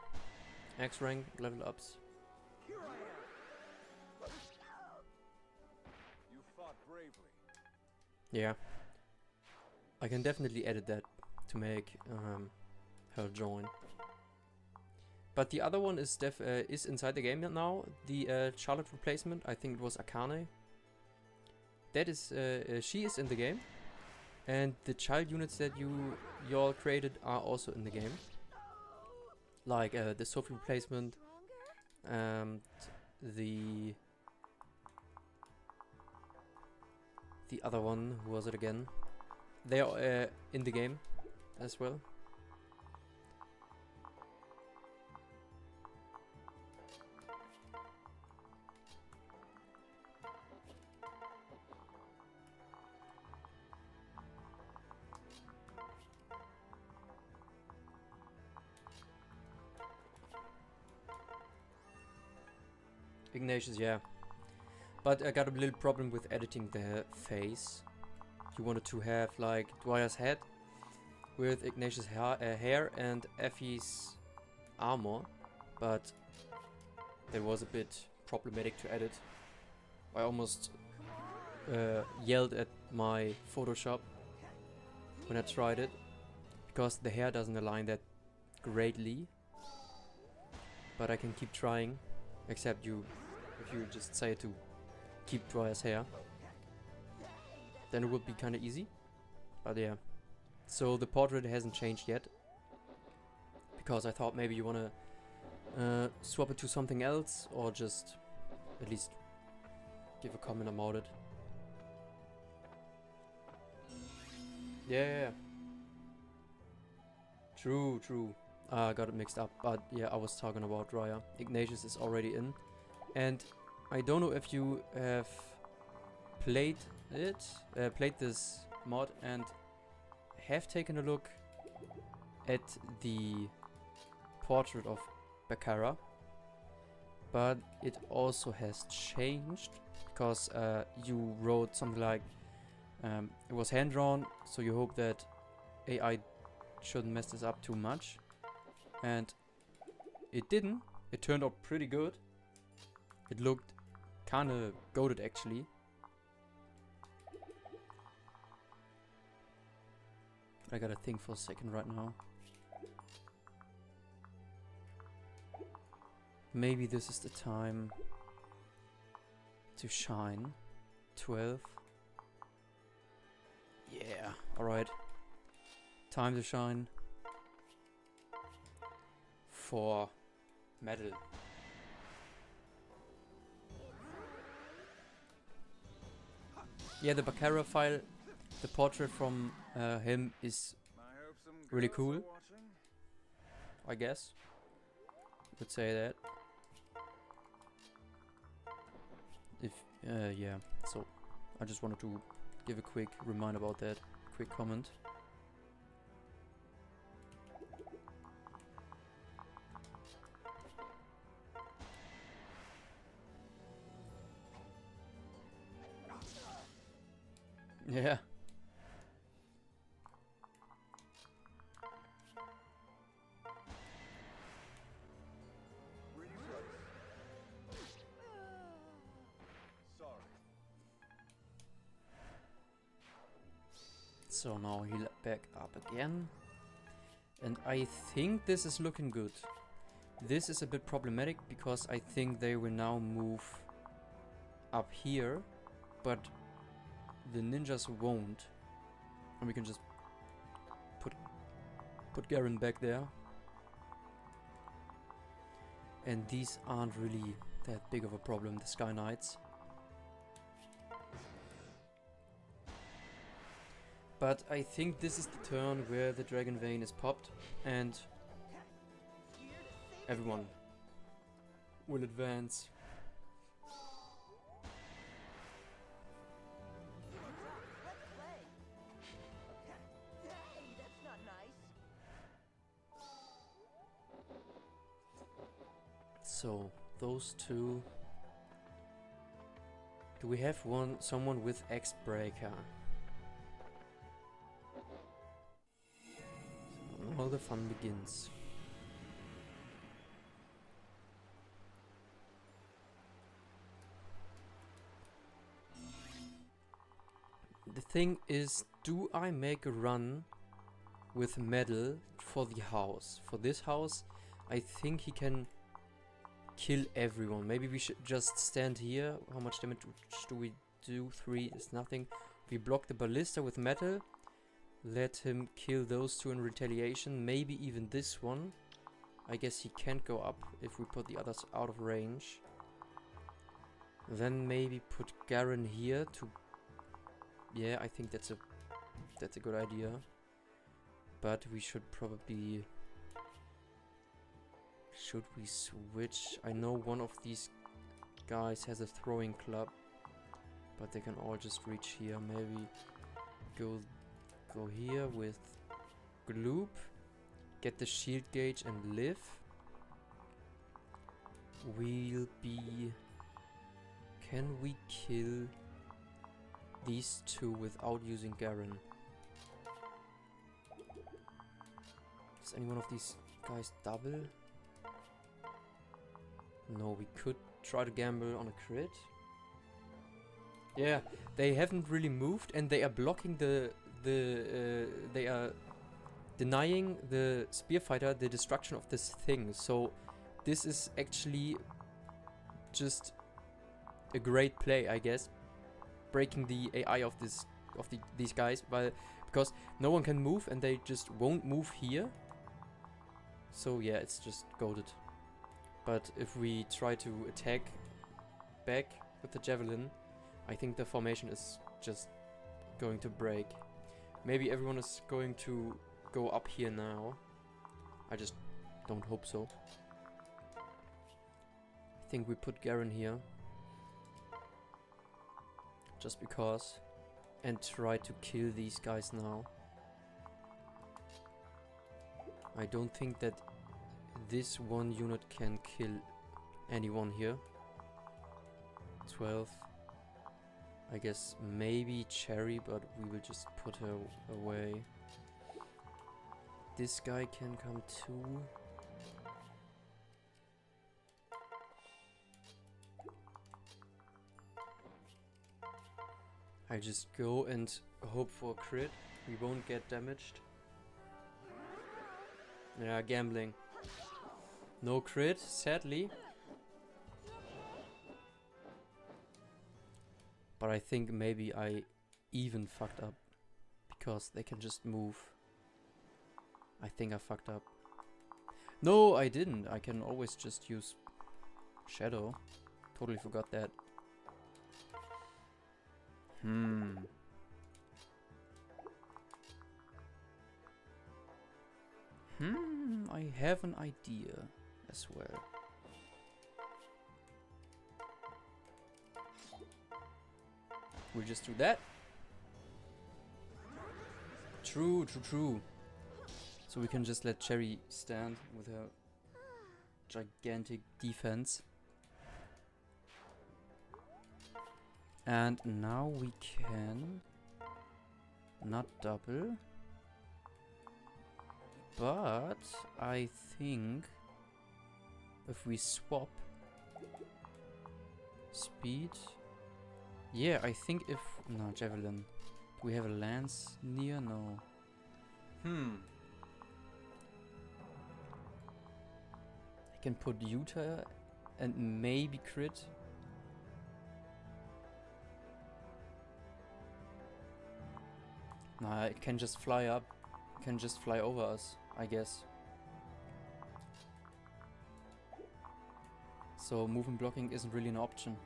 X rank level ups. Here I am. You fought bravely. Yeah. I can definitely edit that to make her join. But the other one is is inside the game now. The Charlotte replacement, I think it was Akane. That is, she is in the game, and the child units that you all created are also in the game. Like the Sophie replacement, and the other one. Who was it again? They are in the game as well. Ignatius, yeah. But I got a little problem with editing the face. You wanted to have like Dwyer's head with Ignatius' hair and Effie's armor, but that was a bit problematic to edit. I almost yelled at my Photoshop when I tried it, because the hair doesn't align that greatly. But I can keep trying, except if you just say to keep Dryer's hair, then it would be kind of easy. But yeah, so the portrait hasn't changed yet, because I thought maybe you wanna swap it to something else, or just at least give a comment about it. Yeah. True. I got it mixed up, but yeah, I was talking about Dryer. Ignatius is already in, and I don't know if you have played this mod and have taken a look at the portrait of Baccara, but it also has changed, because you wrote something like it was hand drawn, so you hope that AI shouldn't mess this up too much, and it didn't. It turned out pretty good. It looked kinda goated actually. I gotta think for a second right now. Maybe this is the time to shine. 12. Yeah, alright. Time to shine for metal. Yeah, the Baccara file, the portrait from him is I hope some really girls cool. are watching. I guess. Would say that. If yeah, so I just wanted to give a quick reminder about that, quick comment. Yeah. Pretty close. Sorry. So now he'll back up again. And I think this is looking good. This is a bit problematic, because I think they will now move up here, but the ninjas won't. And we can just put Garen back there. And these aren't really that big of a problem, the Sky Knights. But I think this is the turn where the Dragon Vein is popped, and everyone will advance. So those two. Do we have someone with X-Breaker? So now the fun begins. The thing is, do I make a run with metal for the house? For this house, I think he can kill everyone. Maybe we should just stand here. How much damage do we do? 3 is nothing. We block the ballista with metal. Let him kill those two in retaliation. Maybe even this one. I guess he can't go up if we put the others out of range. Then maybe put Garen here to... Yeah, I think that's a good idea. But we should probably... Should we switch? I know one of these guys has a throwing club, but they can all just reach here. Maybe go here with Gloop, get the shield gauge and live. We'll be... Can we kill these two without using Garen? Does any one of these guys double? No, we could try to gamble on a crit. Yeah, they haven't really moved, and they are blocking they are denying the spearfighter the destruction of this thing. So this is actually just a great play, I guess, breaking the AI of these guys, because no one can move and they just won't move here. So yeah, it's just goated. But if we try to attack back with the javelin, I think the formation is just going to break. Maybe everyone is going to go up here now. I just don't hope so. I think we put Garen here. Just because. And try to kill these guys now. I don't think that this one unit can kill anyone here. 12. I guess maybe Cherry, but we will just put her away. This guy can come too. I just go and hope for a crit. We won't get damaged. Yeah, gambling. No crit, sadly. But I think maybe I even fucked up. Because they can just move. I think I fucked up. No, I didn't. I can always just use Shadow. Totally forgot that. I have an idea as well. We'll just do that. True. So we can just let Cherry stand with her gigantic defense. And now we can not double. But I think if we swap speed. Yeah, I think if no javelin. Do we have a lance near? No. I can put Utah and maybe crit. Nah, it can just fly up. It can just fly over us, I guess. So movement blocking isn't really an option.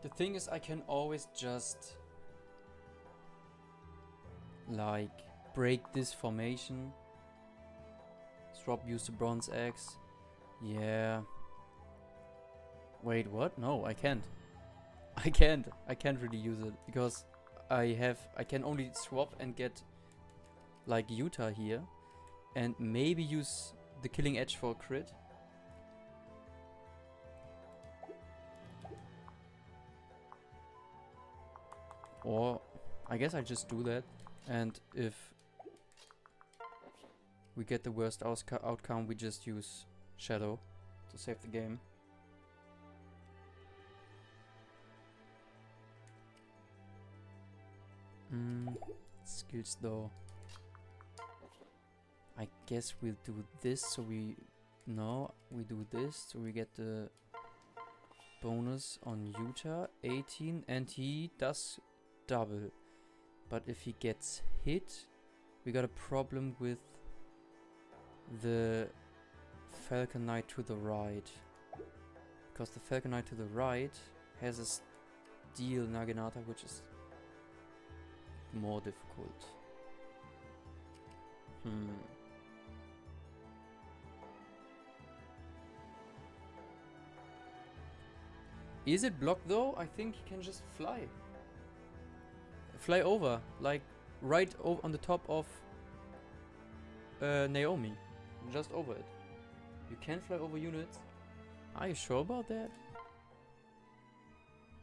The thing is, I can always just like break this formation. Swap, use the bronze axe. Yeah. Wait, what? No, I can't. I can't really use it because I can only swap and get like Utah here and maybe use the killing edge for a crit. Or I guess I just do that, and if we get the worst outcome, we just use Shadow to save the game. Skills though. I guess we'll do this so we do this so we get the bonus on Utah 18 and he does double. But if he gets hit, we got a problem with the Falcon Knight to the right. Because the Falcon Knight to the right has a steel Naginata, which is more difficult. Is it blocked though? I think he can just fly. Fly over, like right on the top of Naomi. Just over it. You can fly over units. Are you sure about that?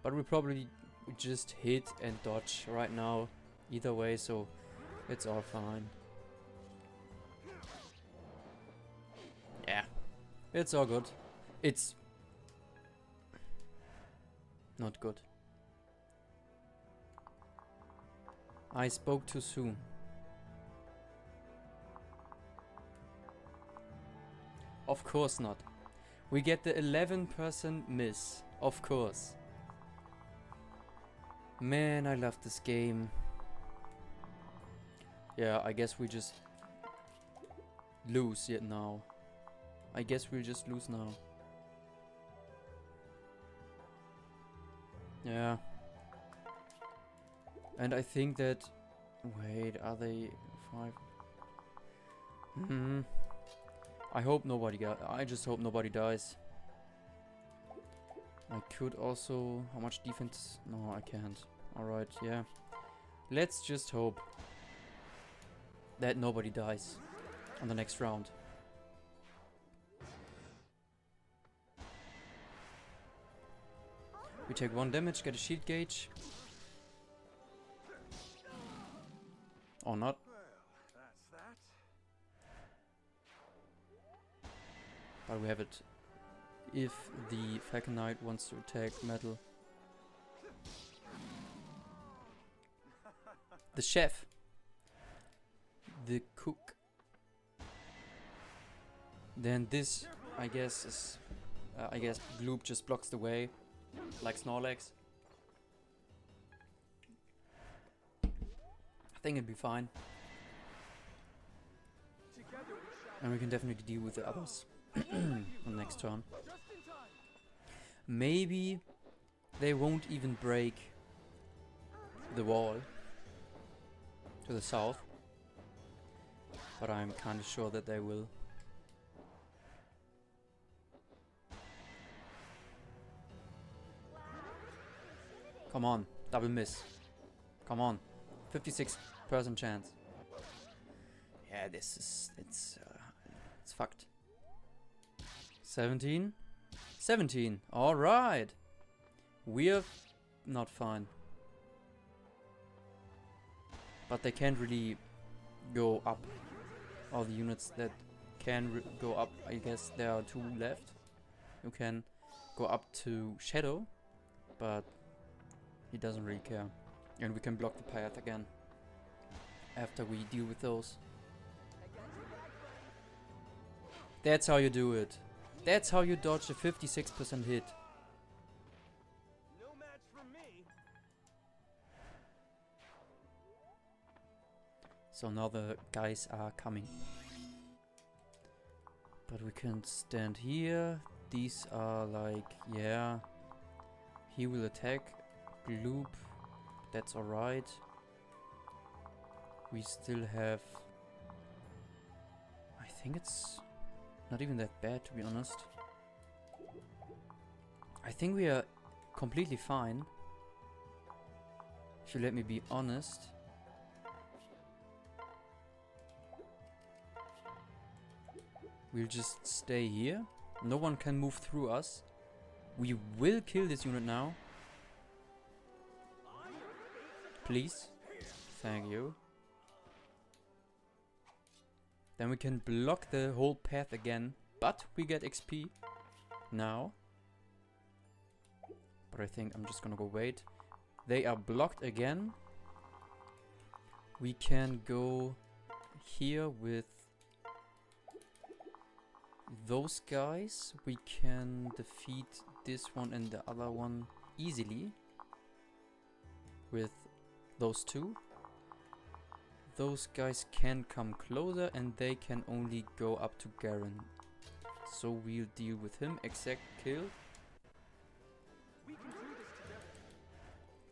But we probably we just hit and dodge right now. Either way, so it's all fine. Yeah, it's all good. It's not good. I spoke too soon. Of course not. We get the 11% miss. Of course. Man, I love this game. Yeah, I guess we just lose yet now. I guess we'll just lose now. Yeah. And I think that... Wait, are they 5? Hmm. I hope nobody I just hope nobody dies. I could also... How much defense? No, I can't. Alright, yeah. Let's just hope that nobody dies on the next round. We take 1 damage, get a shield gauge. Or not. Well, that's that. But we have it if the Falcon Knight wants to attack metal. The chef. The cook. Then this, I guess, is... I guess Gloop just blocks the way. Like Snorlax. I think it'd be fine. And we can definitely deal with the others on the next turn. Maybe they won't even break the wall to the south. But I'm kind of sure that they will. Come on, double miss. Come on, 56% chance. Yeah, this is it's fucked. 17, 17. All right, we're not fine, but they can't really go up. All the units that can go up, I guess there are 2 left. You can go up to Shadow, but he doesn't really care. And we can block the path again after we deal with those. That's how you do it. That's how you dodge a 56% hit. No match for me. So now the guys are coming. But we can stand here. These are like, yeah. He will attack. Gloop. That's alright. We still have... I think it's not even that bad, to be honest. I think we are completely fine. If you let me be honest. We'll just stay here. No one can move through us. We will kill this unit now. Please. Thank you. Then we can block the whole path again. But we get XP now. But I think I'm just gonna go wait. They are blocked again. We can go here with those guys. We can defeat this one and the other one easily with those 2. Those guys can come closer and they can only go up to Garen. So we'll deal with him. Exact kill.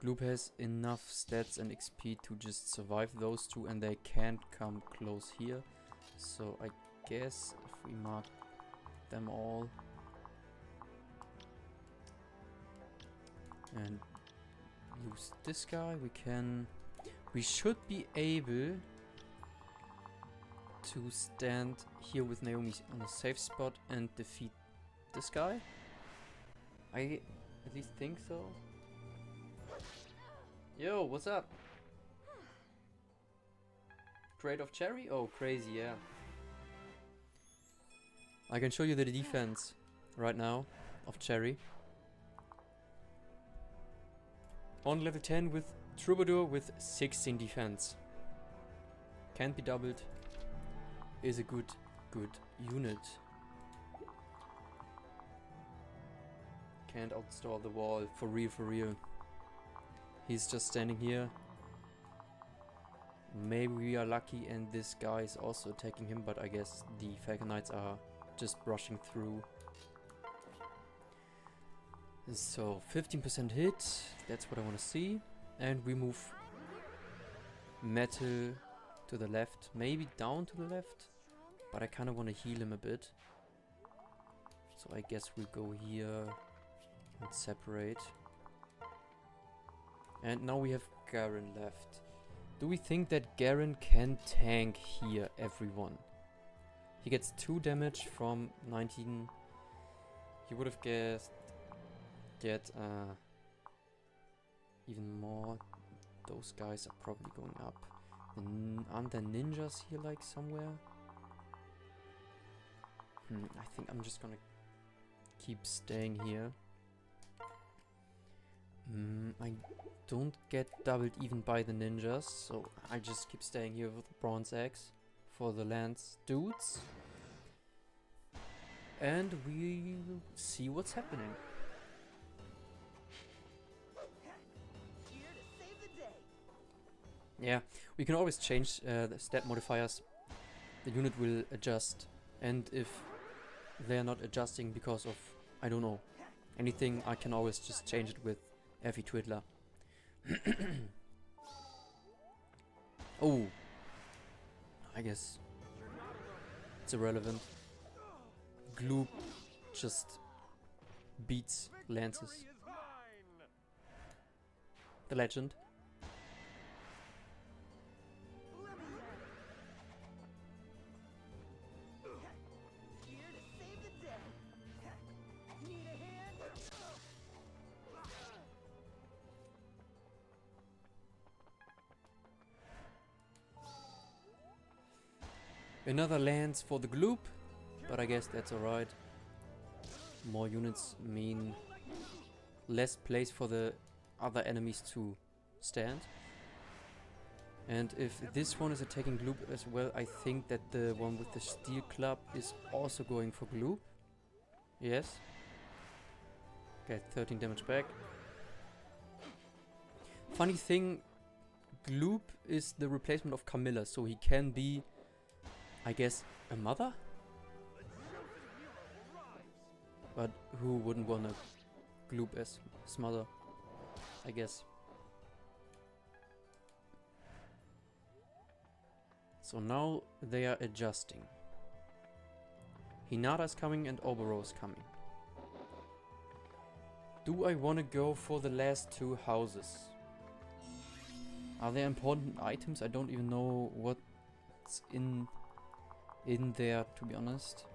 Gloop has enough stats and XP to just survive those 2 and they can't come close here. So I guess if we mark them all and use this guy, we should be able to stand here with Naomi on a safe spot and defeat this guy. I at least think so. Yo, what's up? Crate of cherry? Oh, crazy, yeah. I can show you the defense right now of cherry. On level 10 with Troubadour with 16 defense. Can't be doubled. Is a good unit. Can't outstall the wall, for real. He's just standing here. Maybe we are lucky and this guy is also attacking him, but I guess the Falcon Knights are just brushing through. So 15% hit, that's what I want to see. And we move Metal to the left, maybe down to the left, but I kind of want to heal him a bit. So I guess we'll go here and separate. And now we have Garen left. Do we think that Garen can tank here, everyone? He gets 2 damage from 19. He would have get even more. Those guys are probably going up. Aren't there ninjas here like somewhere? I think I'm just gonna keep staying here. I don't get doubled even by the ninjas, so I just keep staying here with the bronze axe for the lance dudes. And we will see what's happening. Here to save the day. Yeah, we can always change the stat modifiers. The unit will adjust, and if they're not adjusting because of, I don't know, anything, I can always just change it with Effie Twiddler. Oh, I guess it's irrelevant. Gloop just beats lances. Victory is mine. The legend. Let me here to save the day. Need a hand? Another lance for the Gloop, but I guess that's alright. More units mean less place for the other enemies to stand. And if this one is attacking Gloop as well, I think that the one with the steel club is also going for Gloop. Yes. Get 13 damage back. Funny thing, Gloop is the replacement of Camilla, so he can be, I guess, a mother? But who wouldn't want a Gloop as his mother? I guess. So now they are adjusting. Hinata's coming and Obero's coming. Do I want to go for the last 2 houses? Are there important items? I don't even know what's in there, to be honest.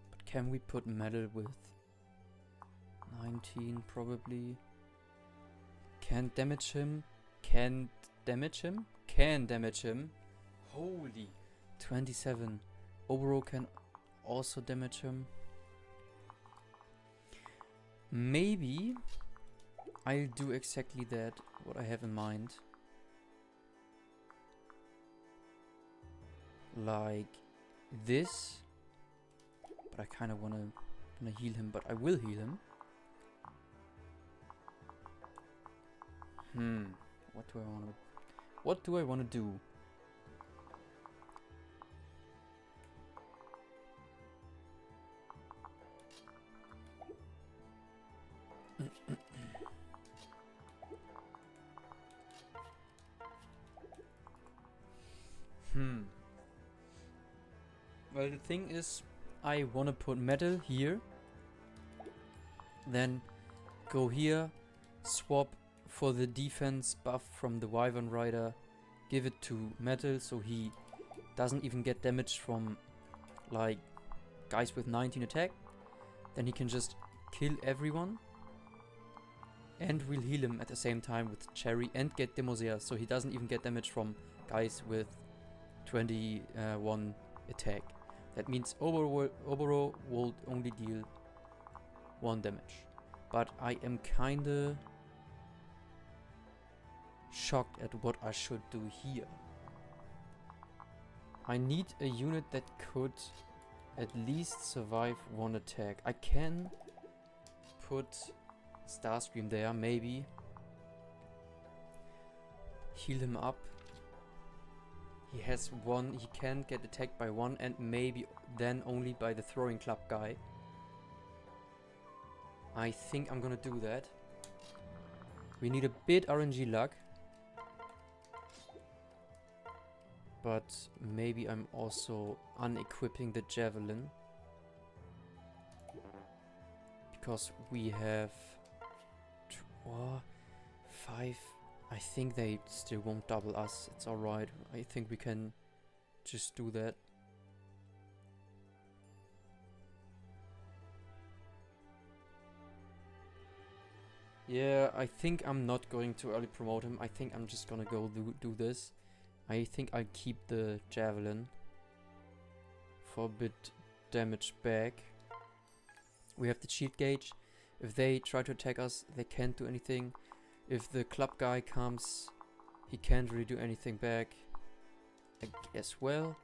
But can we put metal with 19 probably? Can't damage him. Can't damage him. Can damage him. Holy 27. Obero can also damage him. Maybe I'll do exactly that, what I have in mind. Like this. But I kind of wanna heal him, but I will heal him. What do I wanna do? Well, the thing is, I wanna put metal here, then go here, swap for the defense buff from the Wyvern Rider, give it to metal so he doesn't even get damage from like guys with 19 attack. Then he can just kill everyone And we'll heal him at the same time with Cherry and get Demosea, so he doesn't even get damage from guys with 21 attack. That means Oboro will only deal 1 damage. But I am kinda shocked at what I should do here. I need a unit that could at least survive 1 attack. I can put Starscream there, maybe. Heal him up. He has 1, he can get attacked by 1 and maybe then only by the throwing club guy. I think I'm gonna do that. We need a bit RNG luck. But maybe I'm also unequipping the Javelin. Because we have 5. I think they still won't double us. It's alright. I think we can just do that. Yeah, I think I'm not going to early promote him. I think I'm just gonna go do this. I think I'll keep the Javelin for a bit damage back. We have the shield gauge. If they try to attack us, they can't do anything. If the club guy comes, he can't really do anything back. I guess, well,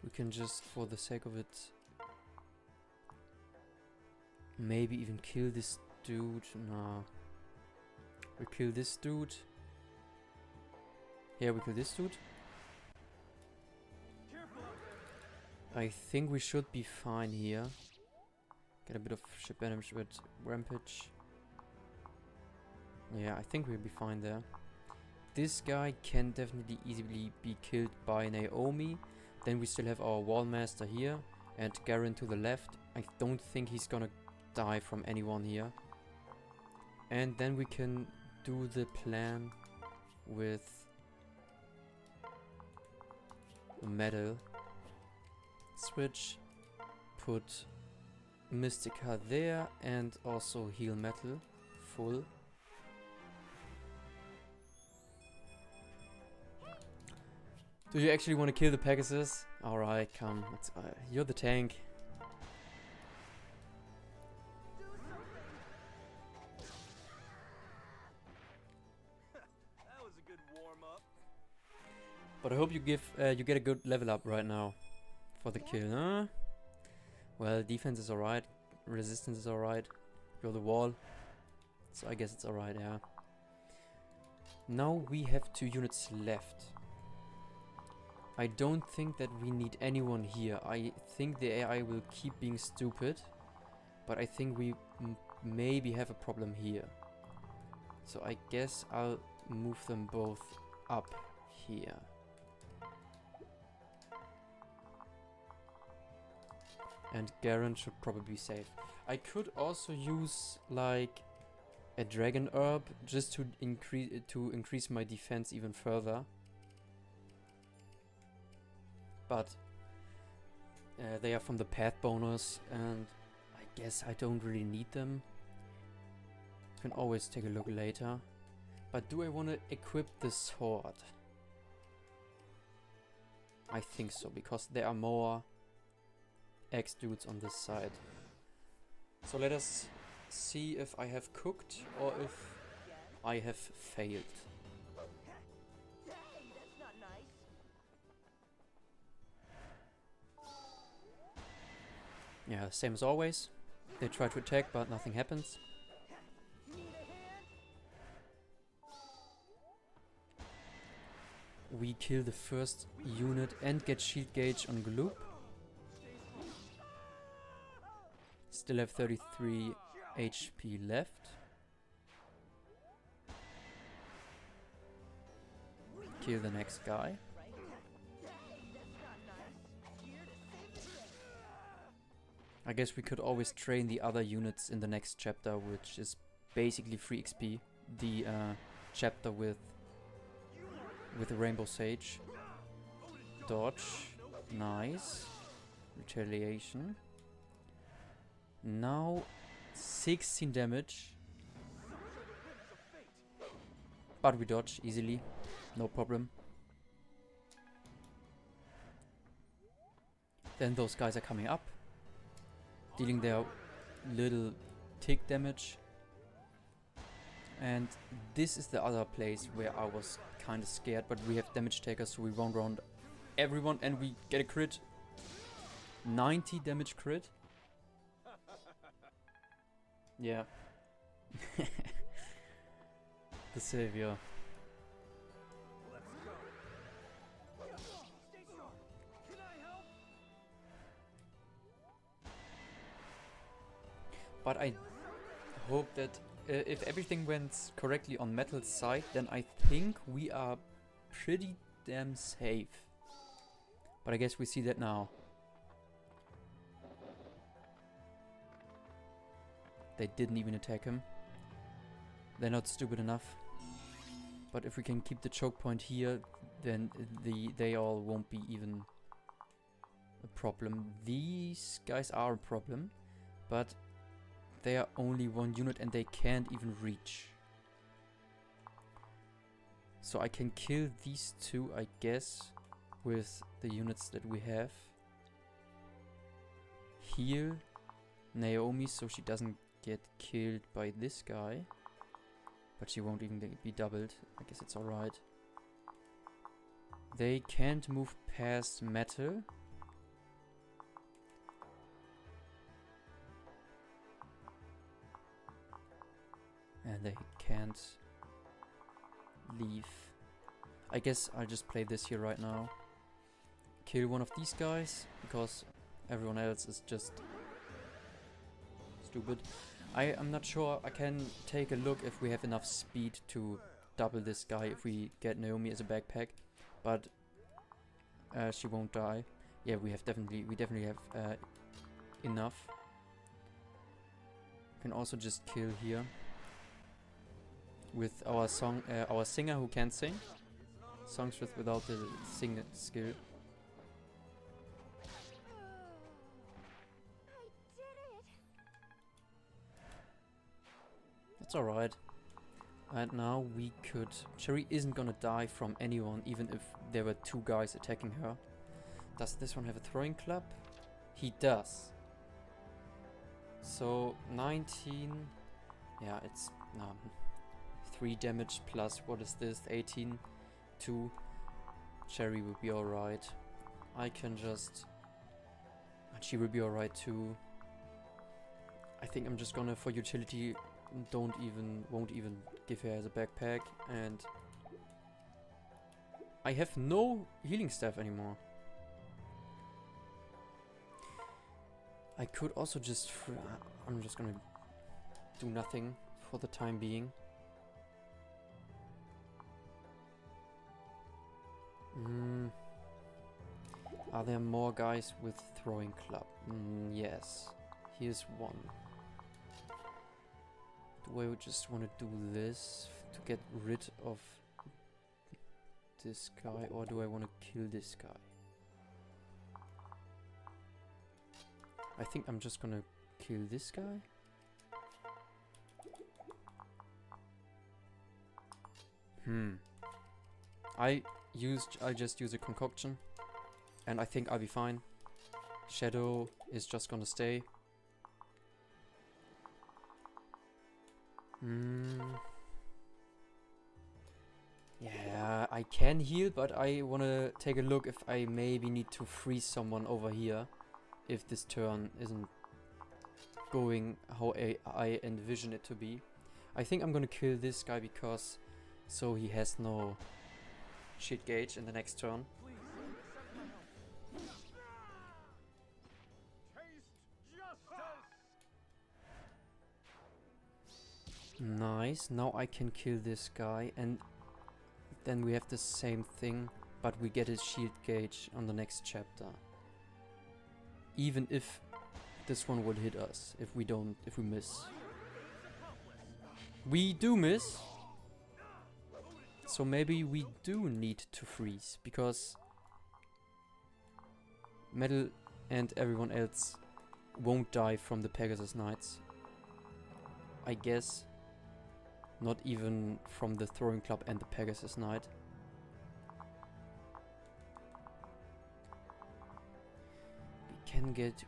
we can just, for the sake of it, maybe even kill this dude. Nah. We kill this dude. Yeah, we kill this dude. I think we should be fine here. Get a bit of ship damage with Rampage. Yeah, I think we'll be fine there. This guy can definitely easily be killed by Naomi. Then we still have our Wallmaster here and Garen to the left. I don't think he's gonna die from anyone here. And then we can do the plan with metal. Switch, put Mystica there and also heal metal full. Do you actually want to kill the Pegasus? Alright, come. You're the tank. That was a good warm-up. But I hope you get a good level up right now for the kill, huh? Well, defense is alright, resistance is alright. Build a wall, so I guess it's alright, yeah. Now we have 2 units left. I don't think that we need anyone here. I think the AI will keep being stupid, but I think we maybe have a problem here. So I guess I'll move them both up here. And Garen should probably be safe. I could also use like a dragon herb just to increase my defense even further. But they are from the path bonus and I guess I don't really need them. Can always take a look later. But do I want to equip the sword? I think so, because there are more X dudes on this side. So let us see if I have cooked or if I have failed. Hey, that's not nice. Yeah, same as always. They try to attack, but nothing happens. Need a hand? We kill the first unit and get shield gauge on Gloop. Still have 33 HP left. Kill the next guy. I guess we could always train the other units in the next chapter, which is basically free XP. The chapter with the Rainbow Sage. Dodge. Nice. Retaliation. Now 16 damage. But we dodge easily. No problem. Then those guys are coming up, dealing their little tick damage. And this is the other place where I was kind of scared, but we have damage takers, so we round round everyone and we get a crit. 90 damage crit. Yeah. The savior. Stay strong. Can I help? But I hope that if everything went correctly on Metal's side, then I think we are pretty damn safe. But I guess we see that now. They didn't even attack him. They're not stupid enough. But if we can keep the choke point here, then they all won't be even a problem. These guys are a problem, but they are only one unit and they can't even reach. So I can kill these two, I guess, with the units that we have. Heal Naomi so she doesn't get killed by this guy. But she won't even be doubled. I guess it's alright. They can't move past Metal. And they can't leave. I guess I'll just play this here right now. Kill one of these guys, because everyone else is just stupid. I'm not sure. I can take a look if we have enough speed to double this guy if we get Naomi as a backpack, but she won't die. Yeah, we definitely have enough. Can also just kill here with our singer who can sing. Songs without the sing skill. I did it. That's alright. And now we could... Cherry isn't gonna die from anyone, even if there were two guys attacking her. Does this one have a throwing club? He does. So 19... Yeah, it's 3 damage plus, what is this? 18. 2. Cherry will be alright. I can just... And she will be alright too. I think I'm just gonna, for utility, won't even give her as a backpack, and I have no healing staff anymore. I could also just I'm just gonna do nothing for the time being. Are there more guys with throwing club? Yes. Here's one. Do I just want to do this to get rid of this guy, or do I want to kill this guy? I think I'm just gonna kill this guy. I just use a concoction, and I think I'll be fine. Shadow is just gonna stay. Yeah, I can heal, but I wanna take a look if I maybe need to freeze someone over here if this turn isn't going how I envision it to be. I think I'm gonna kill this guy because so he has no shit gauge in the next turn. Nice, now I can kill this guy, and then we have the same thing, but we get his shield gauge on the next chapter. Even if this one would hit us, if we miss. We do miss, so maybe we do need to freeze, because Metal and everyone else won't die from the Pegasus Knights. I guess. Not even from the throwing club and the Pegasus Knight.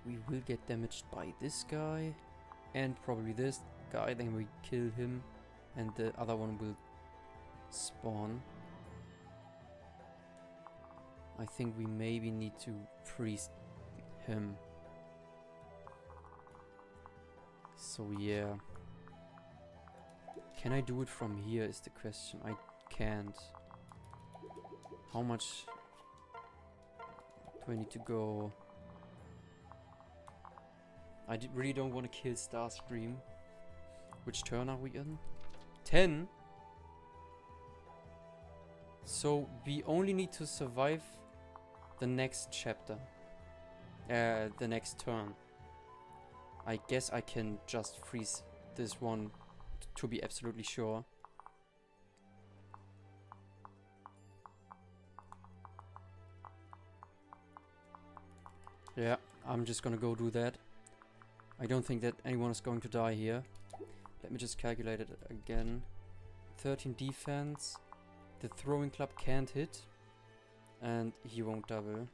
We will get damaged by this guy and probably this guy, then we kill him and the other one will spawn. I think we maybe need to freeze him. So yeah. Can I do it from here is the question. I can't. How much do I need to go? I really don't want to kill Starscream. Which turn are we in? 10? So we only need to survive the next chapter. The next turn. I guess I can just freeze this one to be absolutely sure. Yeah, I'm just gonna go do that. I don't think that anyone is going to die here. Let me just calculate it again. 13 defense. The throwing club can't hit. And he won't double.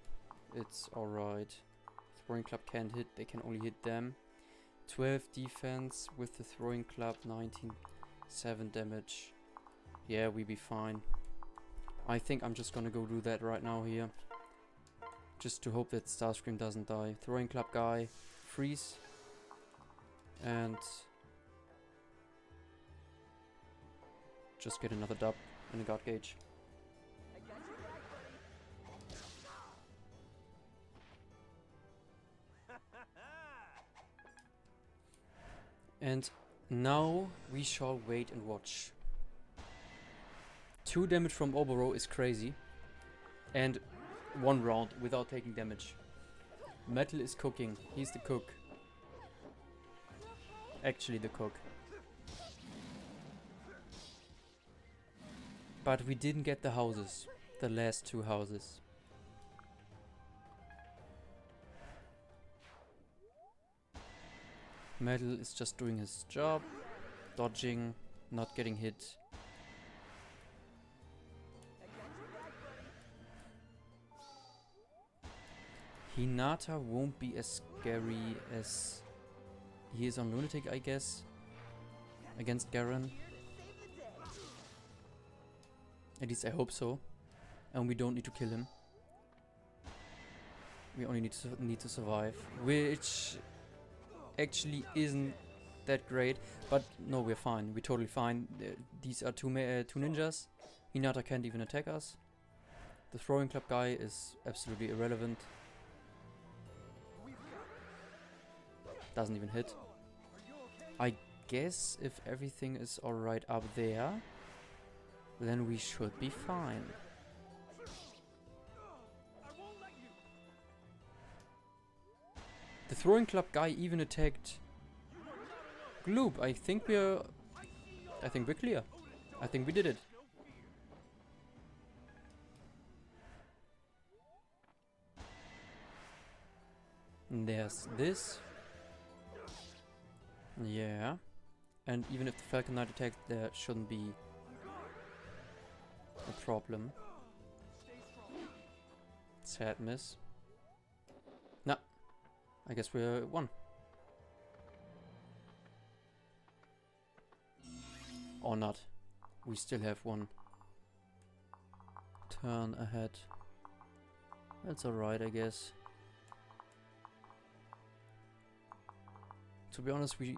It's alright. Throwing club can't hit. They can only hit them. 12 defense with the throwing club. 19. 7 damage. Yeah, we be fine. I think I'm just gonna go do that right now here. Just to hope that Starscream doesn't die. Throwing club guy. Freeze. And just get another dub in a guard gauge. I got your back, buddy. And now we shall wait and watch. 2 damage from Oboro is crazy. And 1 round without taking damage. Metal is cooking. He's the cook. Actually the cook. But we didn't get the houses. The last 2 houses. Metal is just doing his job. Dodging. Not getting hit. Hinata won't be as scary as he is on Lunatic, I guess. Against Garen. At least I hope so. And we don't need to kill him. We only need to survive. Which actually isn't that great. But no, we're fine. We're totally fine. These are two ninjas. Hinata can't even attack us. The throwing club guy is absolutely irrelevant. Doesn't even hit. I guess if everything is alright up there, then we should be fine. The throwing club guy even attacked Gloop. I think we're clear. I think we did it. And there's this. Yeah. And even if the Falcon Knight attacks, there shouldn't be a problem. Sad miss. Nah. I guess we're 1. Or not. We still have 1 turn ahead. That's alright, I guess. To be honest, we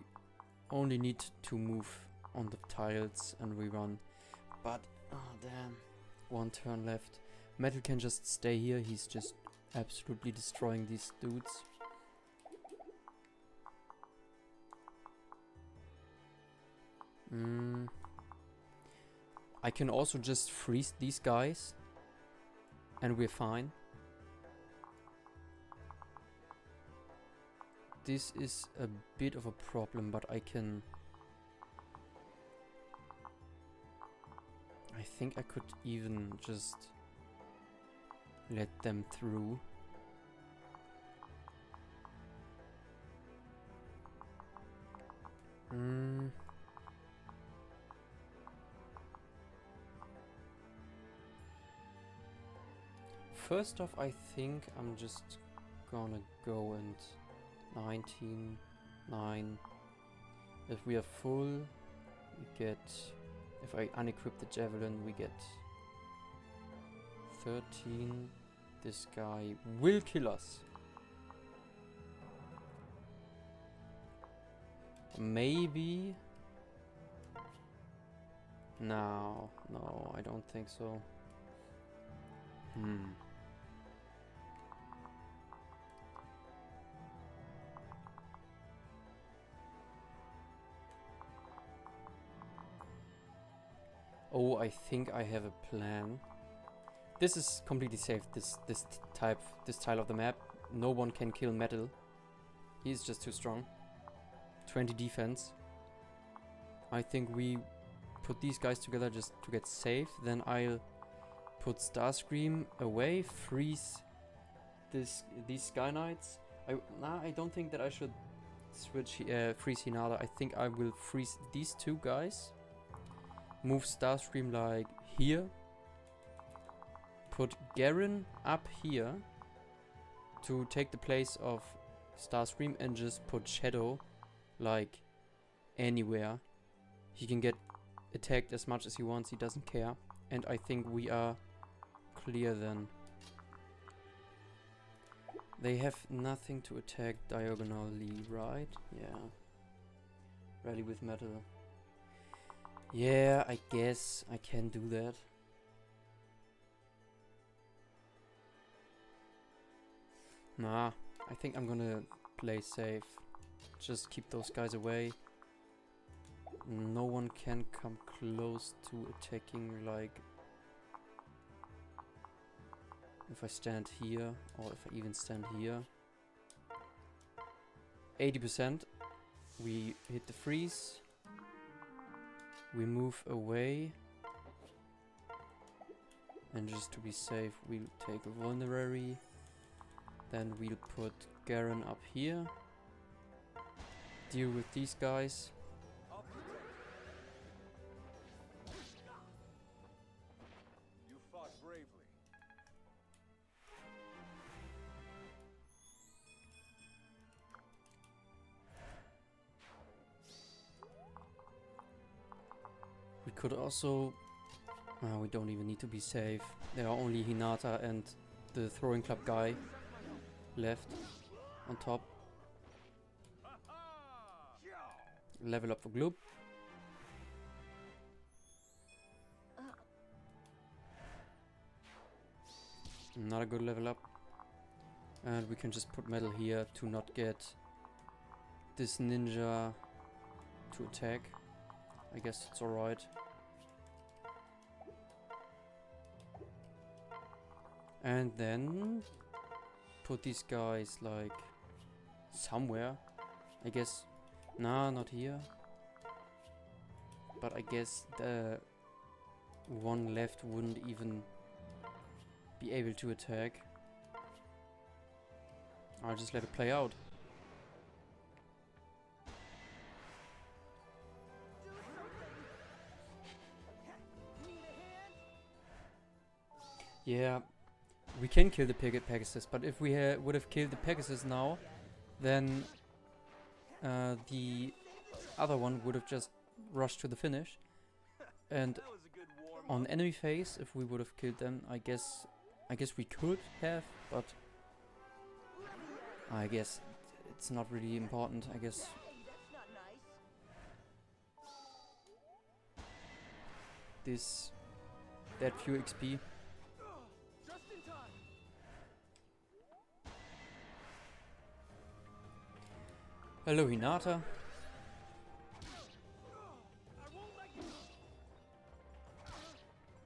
only need to move on the tiles and rerun. But, oh damn. 1 turn left. Metal can just stay here. He's just absolutely destroying these dudes. I can also just freeze these guys. And we're fine. This is a bit of a problem, but I think I could even just let them through. first off, I think I'm just gonna go and 19, 9. If we are full, we get... If I unequip the javelin, we get 13. This guy will kill us. Maybe... No, I don't think so. Oh, I think I have a plan. This is completely safe. This tile of the map. No one can kill Metal. He's just too strong. 20 defense. I think we put these guys together just to get safe. Then I'll put Starscream away, freeze these Sky Knights. I don't think that I should switch freeze Hinata. I think I will freeze these two guys. Move Starscream like here. Put Garen up here to take the place of Starscream and just put Shadow like anywhere. He can get attacked as much as he wants, he doesn't care. And I think we are clear then. They have nothing to attack diagonally, right? Yeah. Rally with Metal. Yeah, I guess I can do that. Nah, I think I'm gonna play safe. Just keep those guys away. No one can come close to attacking, like... If I stand here, or if I even stand here. 80%. We hit the freeze. We move away. And just to be safe, we'll take a vulnerary. Then we'll put Garen up here. Deal with these guys. You fought bravely. We could also... we don't even need to be safe. There are only Hinata and the throwing club guy left on top. Level up for Gloop. Not a good level up. And we can just put Metal here to not get this ninja to attack. I guess it's alright. And then put these guys like somewhere. I guess. Nah, not here. But I guess the one left wouldn't even be able to attack. I'll just let it play out. Yeah, we can kill the Pegasus, but if we would have killed the Pegasus now, then the other one would have just rushed to the finish. And on enemy phase, if we would have killed them, I guess we could have, but I guess it's not really important. I guess that few XP. Hello, Hinata.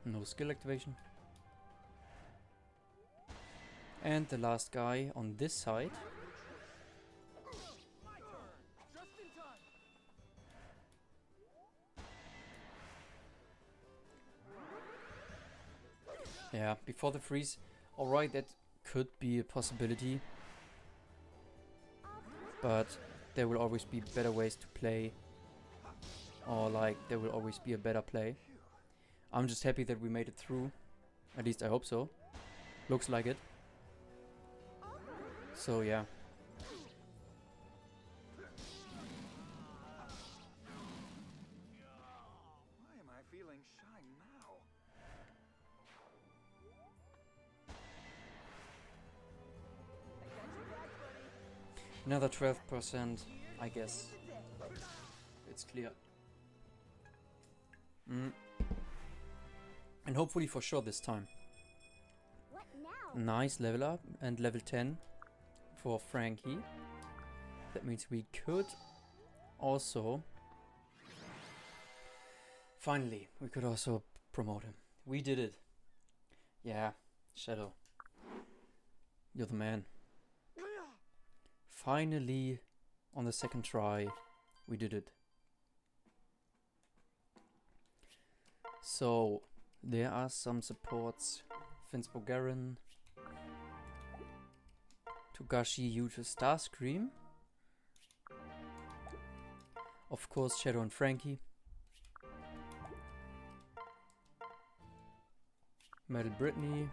No skill activation. And the last guy on this side. Yeah, before the freeze. Alright, that could be a possibility. But there will always be better ways to play. Or like, there will always be a better play. I'm just happy that we made it through. At least I hope so. Looks like it. So yeah. Why am I feeling shy now? I got your back, buddy. Another 12%, I guess. It's clear. And hopefully for sure this time. What now? Nice level up and level 10 for Frankie. That means we could also... Finally, we could also promote him. We did it. Yeah, Shadow. You're the man. Finally, on the second try, we did it. So, there are some supports. Finspo Garen. Togashi uses Starscream. Of course, Shadow and Frankie. Metal Brittany.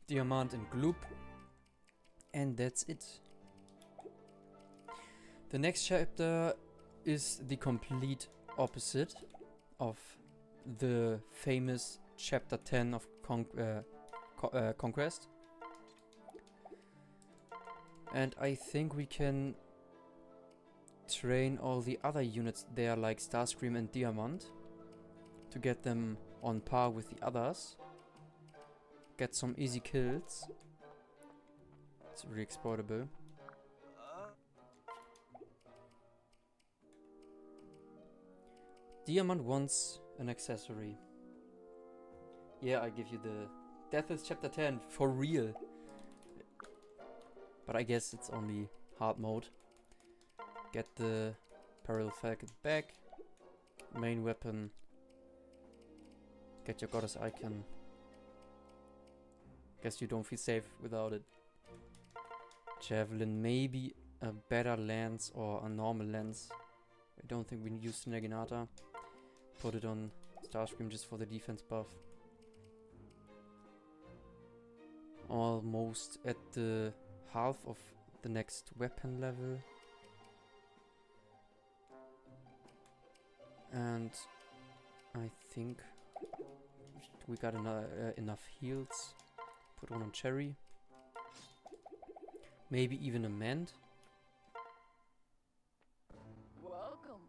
Diamant and Gloop. And that's it. The next chapter is the complete opposite of the famous chapter 10 of Conquest. And I think we can train all the other units there like Starscream and Diamant to get them on par with the others. Get some easy kills. It's really exploitable. Diamant wants an accessory. Yeah, I give you the Death is chapter 10 for real. But I guess it's only hard mode. Get the Parallel Falcon back. Main weapon. Get your goddess icon. Guess you don't feel safe without it. Javelin, maybe a better lance or a normal lance. I don't think we use Naginata. Put it on Starscream just for the defense buff. Almost at the half of the next weapon level. And I think we got enough heals. Put one on Cherry. Maybe even a Mend. Welcome.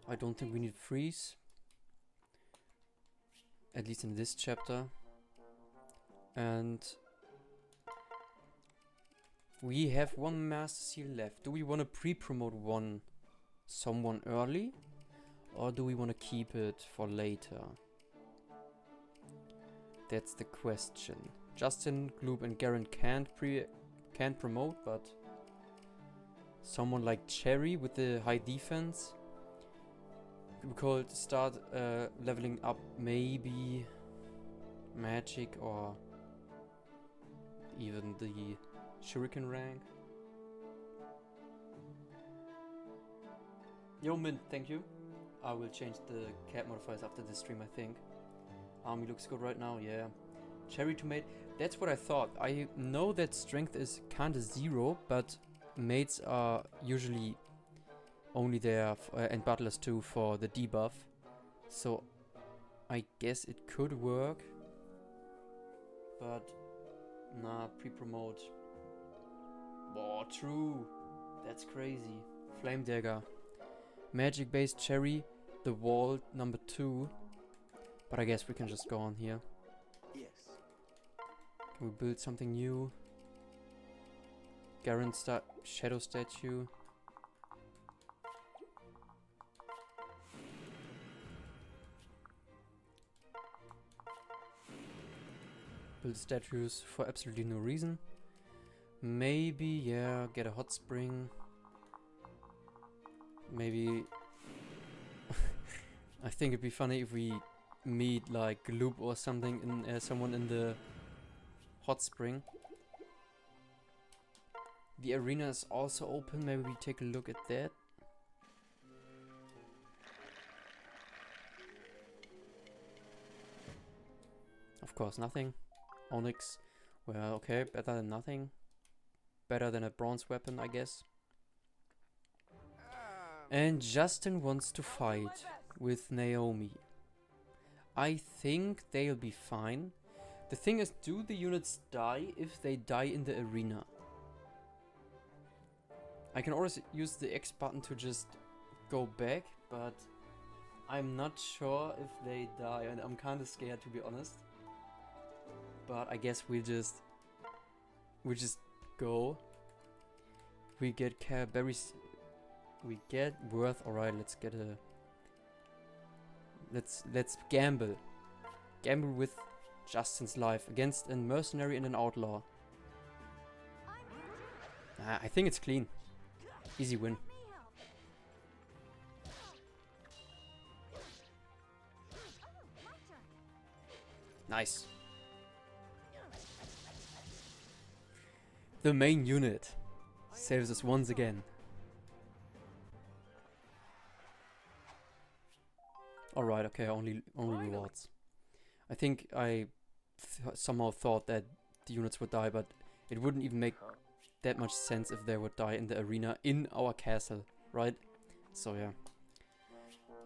I don't think we need Freeze. At least in this chapter. And we have one Master Seal left. Do we want to pre-promote someone early? Or do we want to keep it for later? That's the question. Justin, Gloop and Garen can't promote, but someone like Cherry with the high defense, we could start leveling up maybe Magic or even the Shuriken rank. Yo Mint, thank you. I will change the cat modifiers after this stream, I think. Army looks good right now, yeah. Cherry Tomato, that's what I thought. I know that strength is kinda 0, but mates are usually only there, and butlers too, for the debuff. So I guess it could work. But nah, pre-promote. Oh, true. That's crazy. Flame Dagger. Magic based Cherry, the wall number 2. But I guess we can just go on here. Yes. Can we build something new? Garen Shadow Statue. Build statues for absolutely no reason. Maybe, yeah, get a hot spring. Maybe... I think it'd be funny if we meet like Gloop or something in someone in the hot spring. The arena is also open. Maybe we take a look at that. Of course, nothing. Onyx. Well, okay, better than nothing. Better than a bronze weapon, I guess. And Justin wants to fight with Naomi. I think they'll be fine. The thing is, do the units die if they die in the arena? I can always use the X button to just go back, but I'm not sure if they die, and I'm kind of scared, to be honest. But I guess we just go. We get berries. We get worth. All right, let's get a. Let's gamble. Gamble with Justin's life against a mercenary and an outlaw. I think it's clean. Easy win. Nice. The main unit saves us once again. Alright, okay, only rewards. I think I somehow thought that the units would die, but it wouldn't even make that much sense if they would die in the arena in our castle, right? So yeah.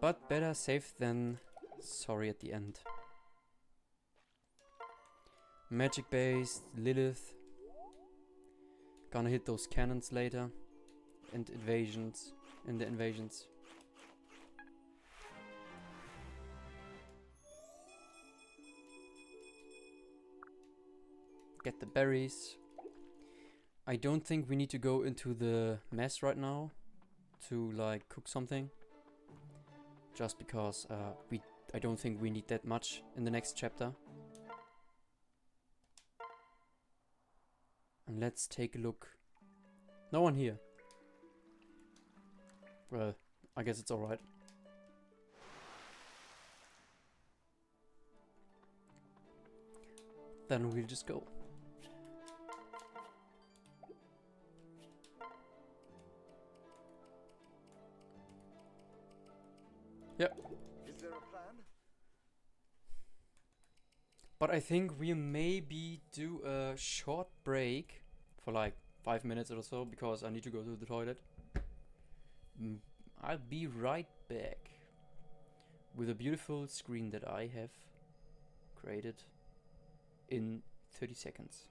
But better safe than sorry at the end. Magic based, Lilith. Gonna hit those cannons later. And invasions. In the invasions. Get the berries. I don't think we need to go into the mess right now to like cook something. Just because I don't think we need that much in the next chapter. And let's take a look. No one here. Well, I guess it's alright. Then we'll just go. Yep. Is there a plan? But I think we maybe do a short break for like 5 minutes or so because I need to go to the toilet. I'll be right back with a beautiful screen that I have created in 30 seconds.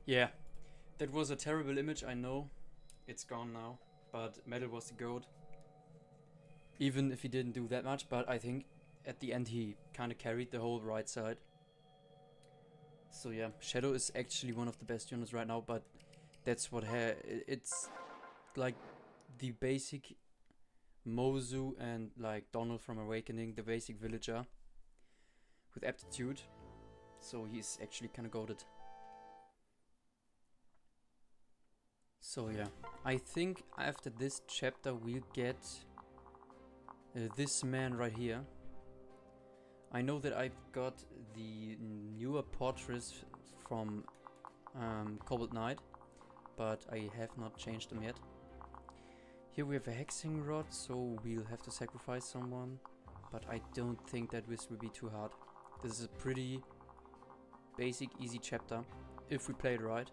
Yeah, that was a terrible image, I know. It's gone now, but Metal was the GOAT. Even if he didn't do that much, but I think at the end he kind of carried the whole right side. So yeah, Shadow is actually one of the best units right now, but that's what it's like the basic Mozu and like Donald from Awakening, the basic villager with aptitude. So he's actually kind of goated. So yeah, I think after this chapter we'll get this man right here. I know that I've got the newer portraits from Cobalt Knight, but I have not changed them yet. Here we have a hexing rod, so we'll have to sacrifice someone, but I don't think that this will be too hard. This is a pretty basic, easy chapter, if we play it right.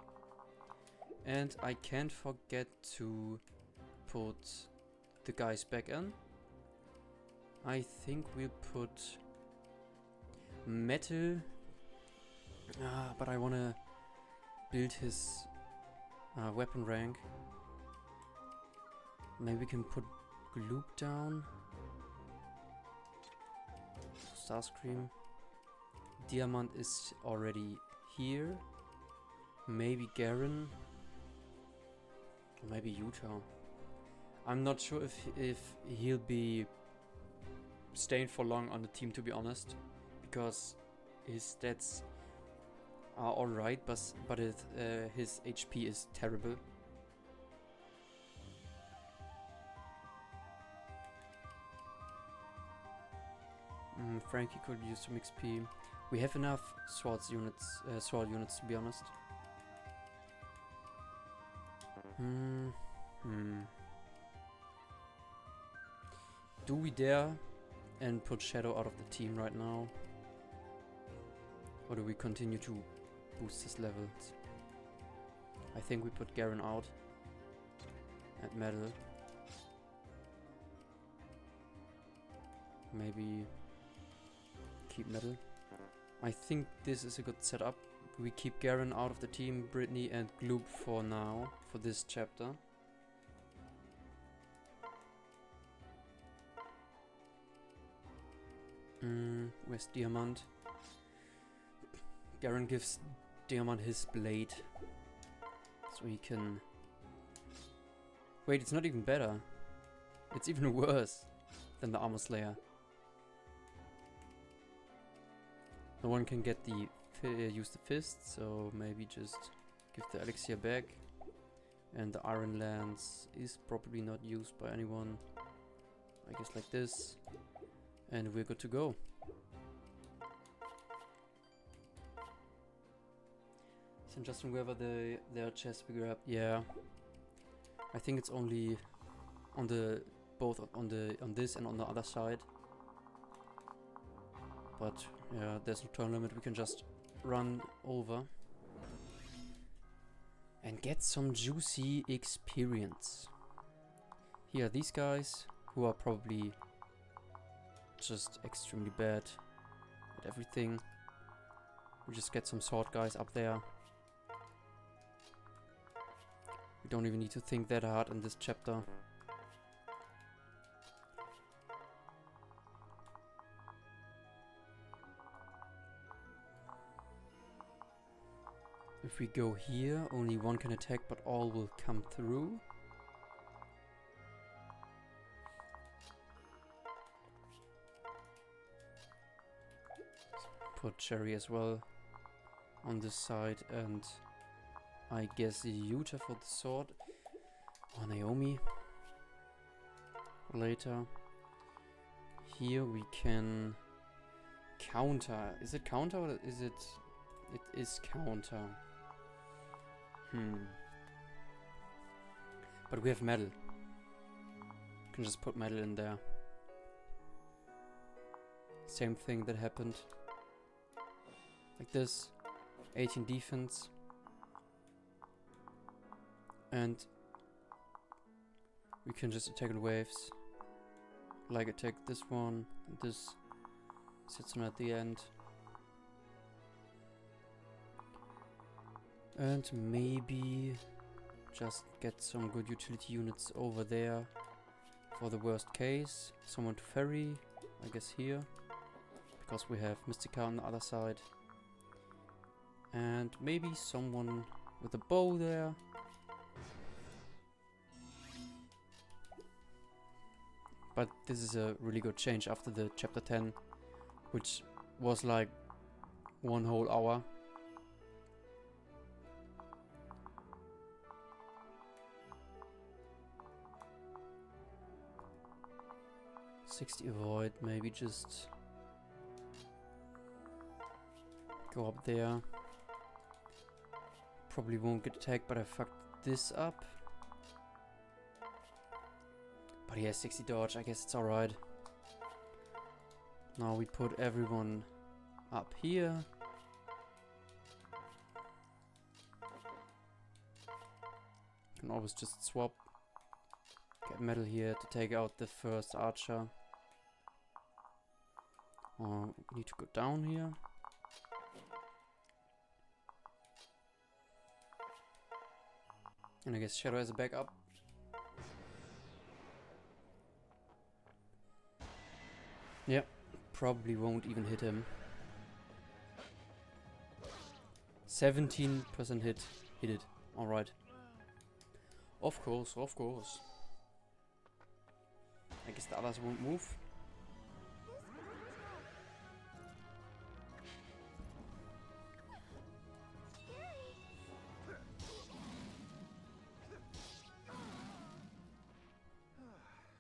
And I can't forget to put the guys back in. I think we'll put Metal, but I wanna build his weapon rank. Maybe we can put Gloop down. Starscream. Diamant is already here. Maybe Garen. Or maybe Utah. I'm not sure if he'll be staying for long on the team, to be honest, because his stats are alright, but his HP is terrible. Frankie could use some XP. We have enough sword units to be honest. Do we dare and put Shadow out of the team right now? Or do we continue to boost his levels? I think we put Garen out at Metal. Maybe keep Metal. I think this is a good setup. We keep Garen out of the team, Brittany and Gloop for now, for this chapter. Where's Diamant? Garen gives Diamant his blade, so he can... Wait, it's not even better. It's even worse than the Armor Slayer. No one can get the use the fist, so maybe just give the elixir back. And the Iron Lance is probably not used by anyone. I guess like this. And we're good to go. St. Justin, wherever their chest we grab. Yeah. I think it's only on the on this and on the other side. But yeah, there's no turn limit, we can just run over and get some juicy experience. Here are these guys who are probably just extremely bad at everything. We just get some sword guys up there. We don't even need to think that hard in this chapter. If we go here, only one can attack, but all will come through. Put Cherry as well on this side, and I guess Yuta for the sword. Or Naomi. Later. Here we can counter. Is it counter or is it... It is counter. But we have metal. Can just put metal in there. Same thing that happened. Like this. 18 defense. And we can just attack in waves. Like attack this one. And this sits on at the end. And maybe just get some good utility units over there for the worst case. Someone to ferry, I guess here, because we have Mystica on the other side. And maybe someone with a bow there. But this is a really good change after the chapter 10, which was like 1 whole hour. "60 avoid," maybe just go up there. Probably won't get attacked, but I fucked this up. But yeah, 60 dodge, I guess it's alright. Now we put everyone up here. Can always just swap. Get metal here to take out the first archer. We need to go down here. And I guess Shadow has a backup. Yep, probably won't even hit him. 17% hit. Hit it. Alright. Of course, of course. I guess the others won't move.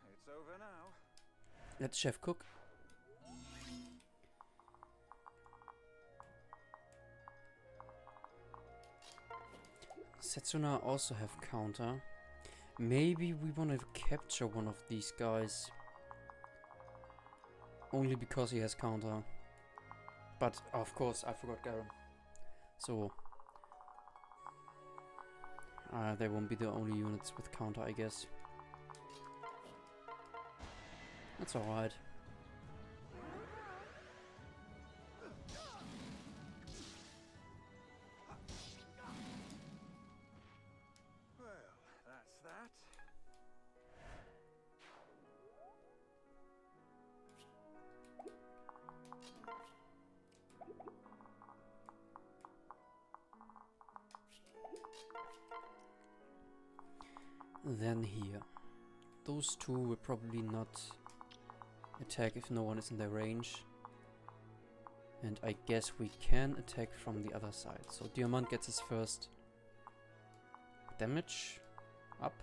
It's over now. Let Chef cook. Setsuna also have counter. Maybe we want to capture one of these guys. Only because he has counter. But of course I forgot Garen. So they won't be the only units with counter, I guess. That's alright. Well, that's that. Then here. Those two will probably not attack if no one is in their range. And I guess we can attack from the other side. So Diamant gets his first damage up.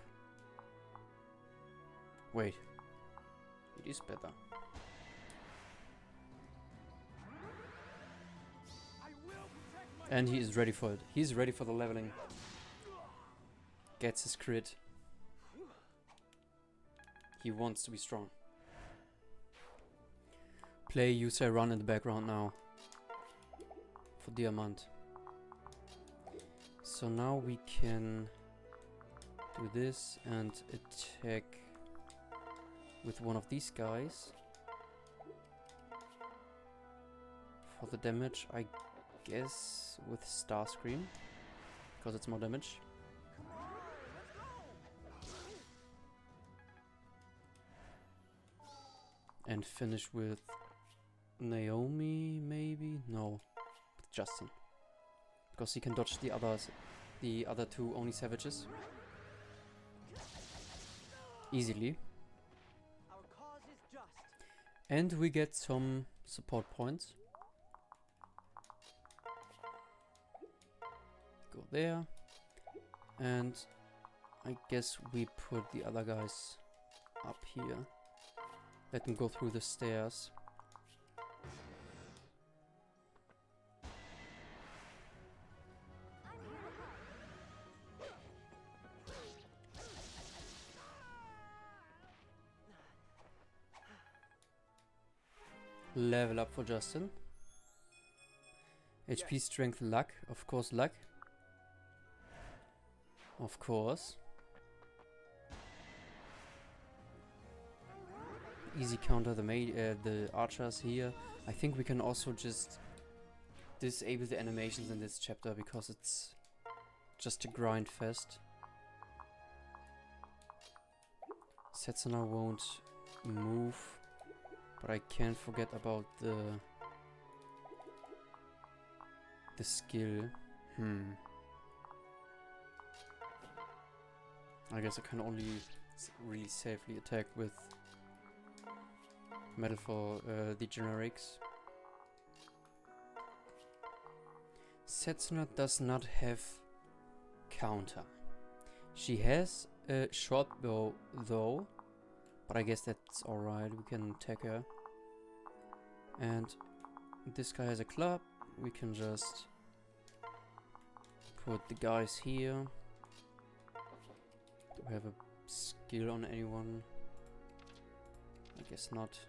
Wait. It is better. And he is ready for it. He's ready for the leveling. Gets his crit. He wants to be strong. Play Yusei run in the background now. For Diamant. So now we can do this and attack with one of these guys. For the damage, I guess with Starscream. Because it's more damage. And finish with Naomi, maybe? No, with Justin. Because he can dodge the others, the other two Oni savages. Easily. Our cause is just. And we get some support points. Go there. And I guess we put the other guys up here. Let them go through the stairs. Level up for Justin. HP, strength, luck. Of course, luck. Of course. Easy counter the archers here. I think we can also just disable the animations in this chapter because it's just a grind fest. Setsuna won't move, but I can't forget about the skill. I guess I can only really safely attack with metal for the generics. Setsuna does not have counter. She has a short bow though, but I guess that's alright, we can attack her. And this guy has a club, we can just put the guys here. Do we have a skill on anyone? I guess not.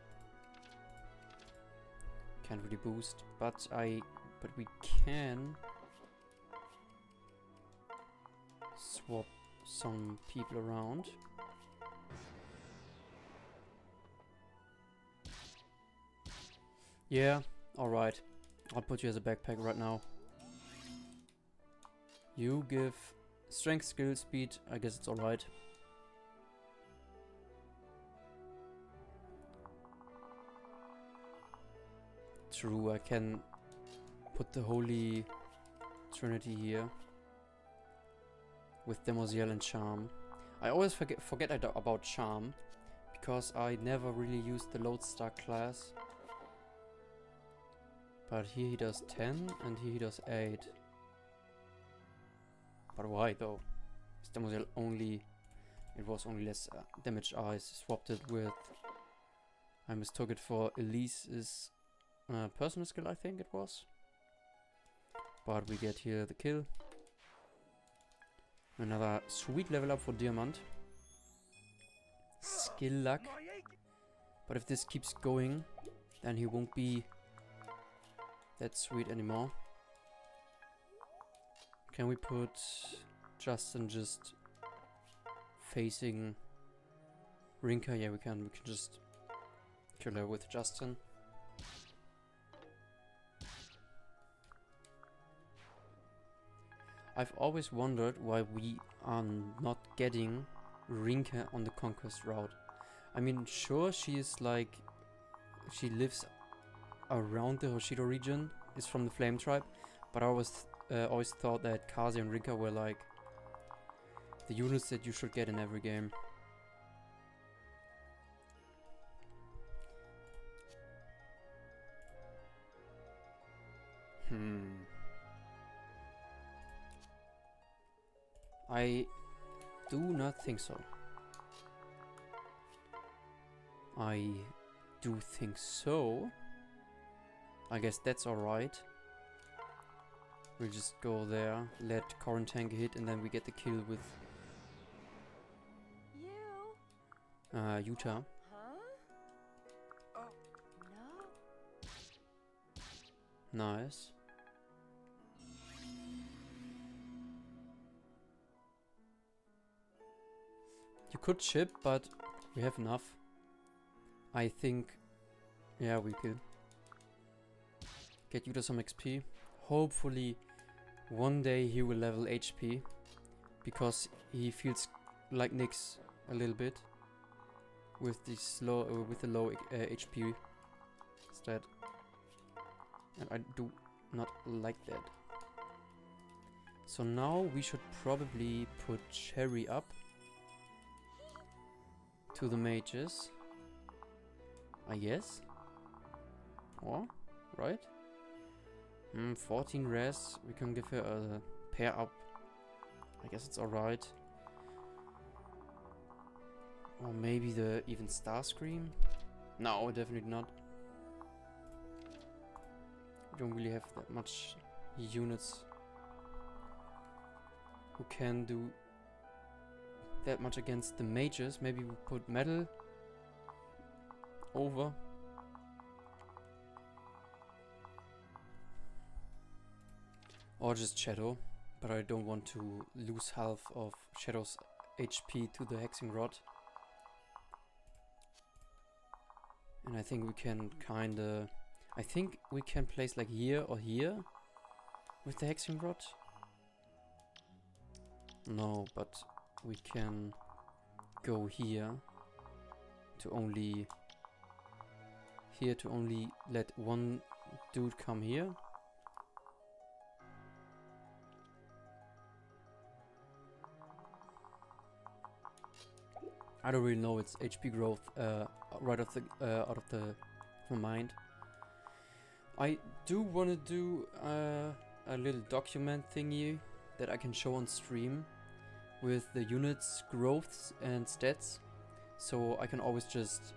Can't really boost, but we can swap some people around. Yeah, alright. I'll put you as a backpack right now. You give strength, skill, speed. I guess it's alright. True, I can put the Holy Trinity here with Demoiselle and Charm. I always forget about Charm because I never really used the Lodestar class. But here he does 10 and here he does 8. But why though? Is Demoiselle only... It was only less damage. I swapped it with... I mistook it for Elise's personal skill, I think it was. But we get here the kill. Another sweet level up for Diamant. Skill luck. But if this keeps going, then he won't be that sweet anymore. Can we put Justin just facing Rinka? Yeah, we can. We can just kill her with Justin. I've always wondered why we are not getting Rinka on the Conquest route. I mean, sure, she is like... She lives around the Hoshido region, is from the Flame Tribe, but I always thought that Kazi and Rinka were like the units that you should get in every game. I do not think so. I do think so. I guess that's alright. We'll just go there, let Corin tank a hit, and then we get the kill with Utah. Huh? Oh, no. Nice. You could chip, but we have enough. I think, yeah, we could get Utah some XP. Hopefully, one day he will level HP, because he feels like Nyx a little bit with the low HP stat, and I do not like that. So now we should probably put Cherry up to the mages, I guess. Or, right? 14 res, we can give her a pair up. I guess it's alright. Or maybe the even Starscream? No, definitely not. We don't really have that much units who can do that much against the mages. Maybe we put Metal over. Or just Shadow, but I don't want to lose half of Shadow's HP to the Hexing Rod. And I think we can kinda... I think we can place like here or here with the Hexing Rod. No, but we can go here to only let one dude come here. I don't really know its HP growth right off the out of my mind. I do want to do a little document thingy that I can show on stream with the units' growths and stats, so I can always just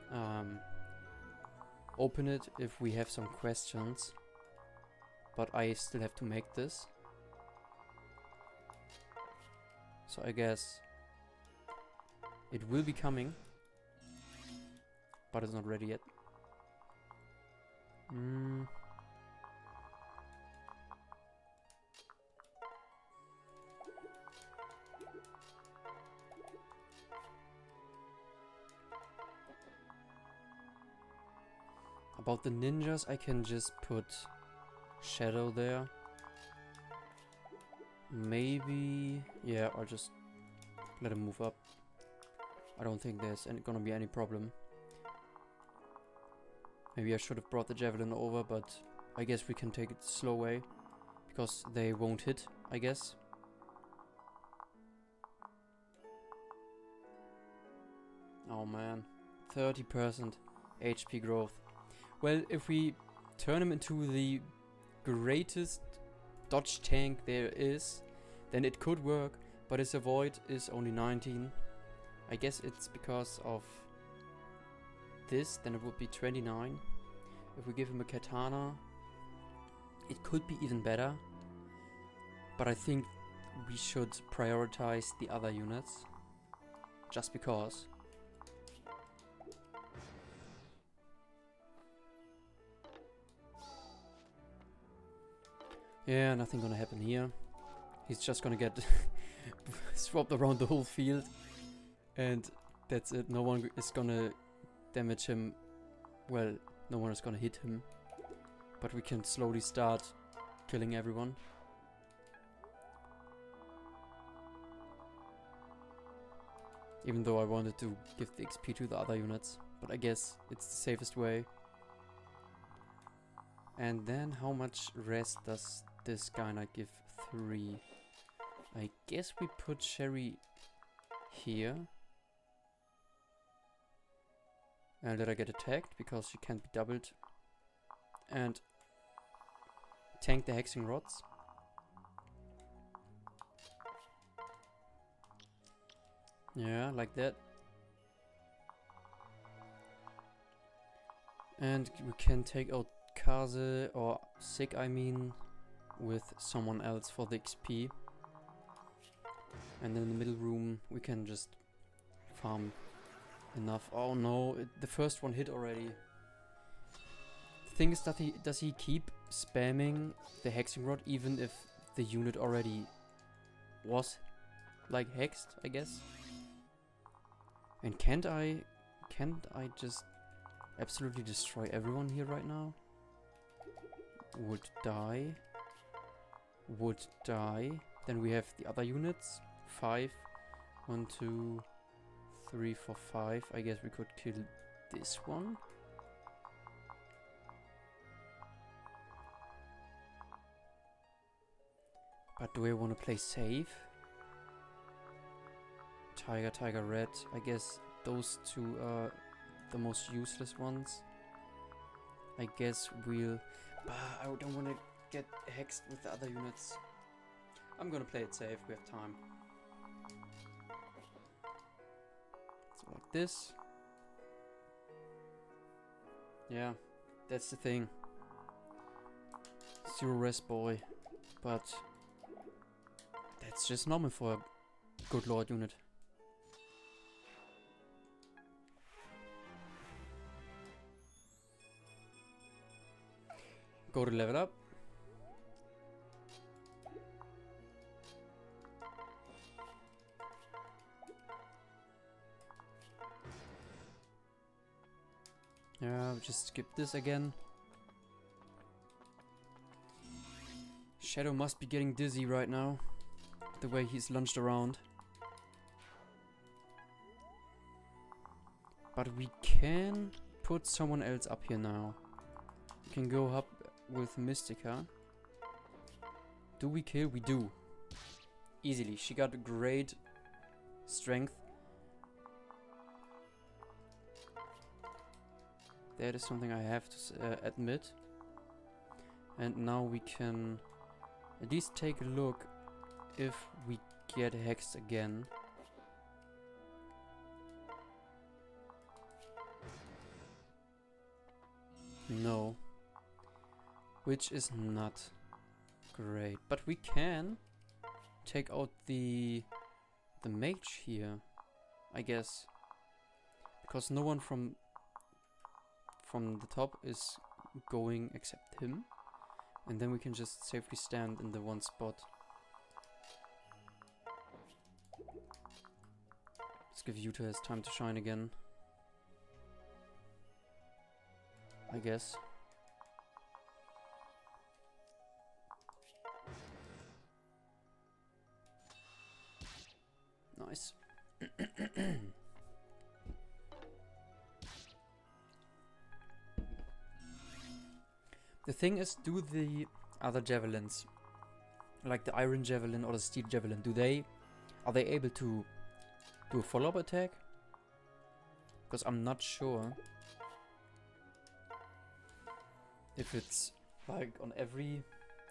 open it if we have some questions. But I still have to make this, so I guess it will be coming, but it's not ready yet. About the ninjas, I can just put shadow there. Maybe, yeah, I'll just let him move up. I don't think there's gonna be any problem. Maybe I should have brought the javelin over, but I guess we can take it the slow way, because they won't hit, I guess. Oh man, 30% HP growth. Well, if we turn him into the greatest dodge tank there is, then it could work, but his avoid is only 19. I guess it's because of this, then it would be 29. If we give him a katana, it could be even better, but I think we should prioritize the other units, just because. Yeah, nothing gonna happen here. He's just gonna get swapped around the whole field, and that's it. No one is gonna damage him. Well, no one is gonna hit him, but we can slowly start killing everyone. Even though I wanted to give the XP to the other units, but I guess it's the safest way. And then how much rest does this guy not give? 3. I guess we put Sherry here. And let her get attacked, because she can't be doubled. And tank the hexing rods. Yeah, like that. And we can take out Kaze, or Sig, I mean, with someone else for the XP. And then in the middle room we can just farm enough. Oh no, the first one hit already. The thing is that does he keep spamming the hexing rod even if the unit already was like hexed, I guess? And can't I just absolutely destroy everyone here right now? Would die. Would die. Then we have the other units. 5. 1, 2, 3, 4, 5. I guess we could kill this one. But do I want to play safe? Tiger, Tiger, Red. I guess those two are the most useless ones. I guess we'll... I don't want to get hexed with the other units. I'm gonna play it safe, we have time. So like this. Yeah, that's the thing. 0 rest boy. But that's just normal for a good lord unit. Go to level up. Yeah, just skip this again. Shadow must be getting dizzy right now. the way he's lunged around. But we can put someone else up here now. We can go up with Mystica. Do we kill? We do. Easily. She got a great strength. That is something I have to admit. And now we can at least take a look if we get hexed again. No. Which is not great. But we can take out the mage here, I guess. Because no one from the top is going except him. And then we can just safely stand in the one spot. Let's give Yuta his time to shine again. I guess. Nice. The thing is, do the other javelins, like the iron javelin or the steel javelin, are they able to do a follow-up attack? Because I'm not sure if it's like on every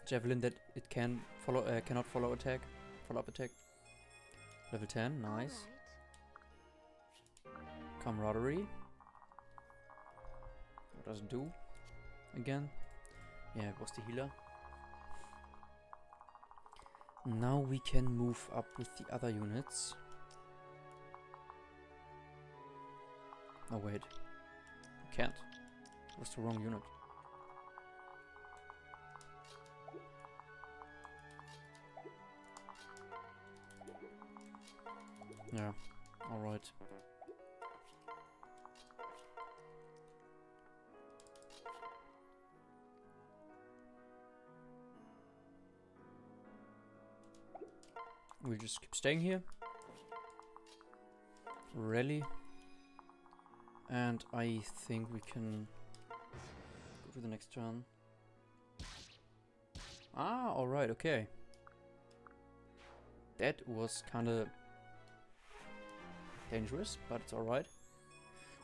javelin that it can follow, cannot follow follow-up attack. Level 10, nice. Camaraderie. What does it do? Again. Yeah, it was the healer. Now we can move up with the other units. Oh wait. We can't. It was the wrong unit. Yeah, alright. We'll just keep staying here. Rally. And I think we can go to the next turn. Ah, alright, okay. That was kinda dangerous, but it's alright.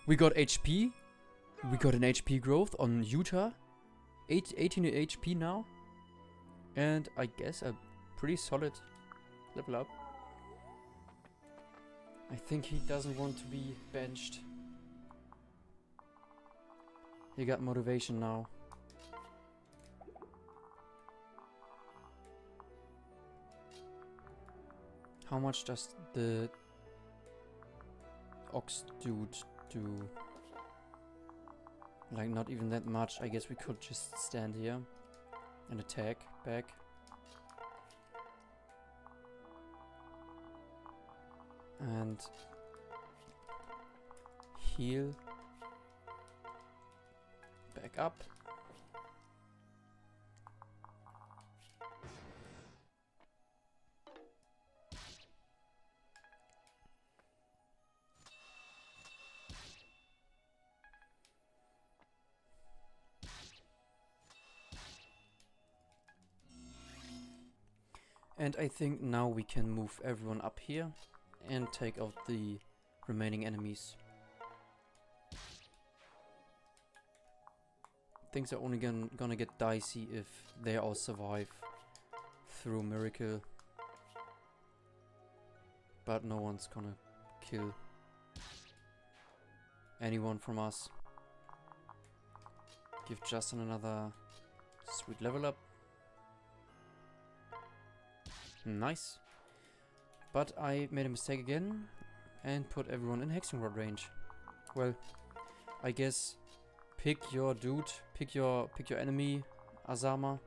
We got HP. We got an HP growth on Yuta. 18 HP now. And I guess a pretty solid level up. I think he doesn't want to be benched. He got motivation now. How much does the Ox dude do? Like not even that much. I guess we could just stand here and attack back. And heal back up. And I think now we can move everyone up here and take out the remaining enemies. Things are only gonna get dicey if they all survive through miracle. But no one's gonna kill anyone from us. Give Justin another sweet level up. Nice. But I made a mistake again and put everyone in hexing rod range. Well, I guess pick your dude, pick your enemy, Azama.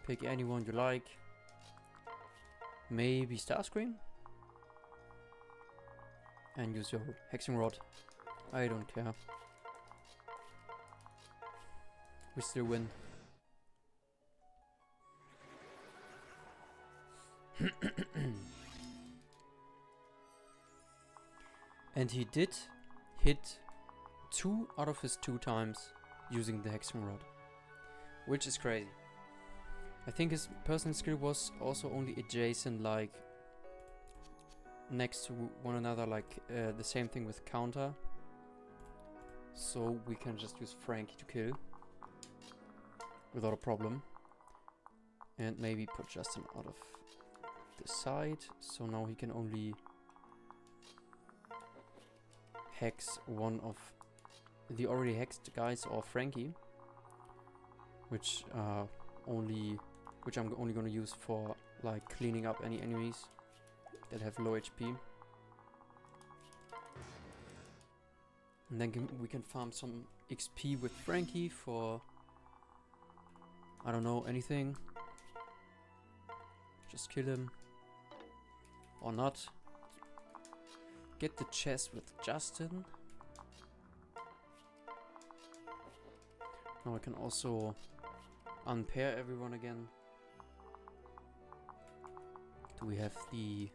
Pick anyone you like. Maybe Starscream? And use your hexing rod. I don't care. We still win. And he did hit 2 out of his 2 times using the hexing rod, which is crazy. I think his personal skill was also only adjacent, like next to one another, like the same thing with counter. So we can just use Frankie to kill without a problem. And maybe put Justin out of the side, so now he can only hex one of the already hexed guys or Frankie, which I'm only gonna use for like cleaning up any enemies that have low HP. And then we can farm some XP with Frankie for, I don't know, anything. Just kill him. Or not. Get the chest with Justin. Now I can also unpair everyone again. Do we have a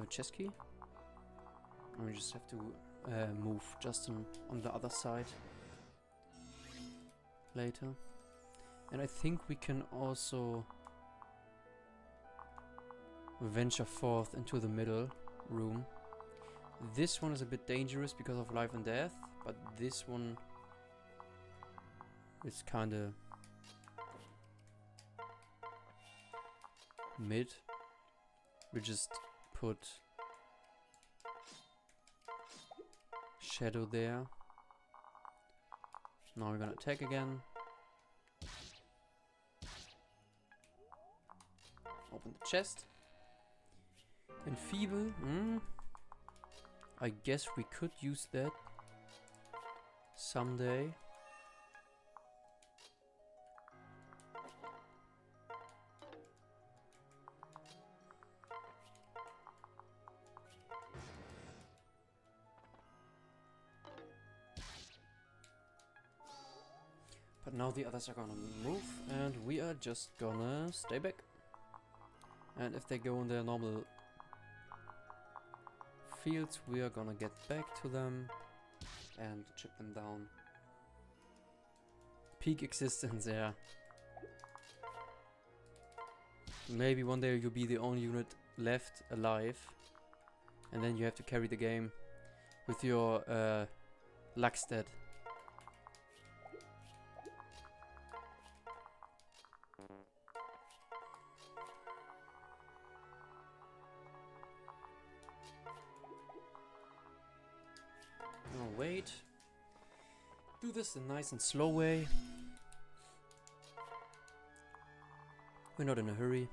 chest key? Or we just have to move Justin on the other side later. And I think we can also venture forth into the middle room. This one is a bit dangerous because of life and death, but this one is kinda mid. We just put Shadow there. Now we're gonna attack again. Open the chest. Enfeeble. I guess we could use that someday. But now the others are gonna move and we are just gonna stay back. And if they go in their normal fields, we are gonna get back to them and chip them down. Peak existence, yeah. Maybe one day you'll be the only unit left alive, and then you have to carry the game with your luck stat. Oh, wait. Do this the nice and slow way. We're not in a hurry.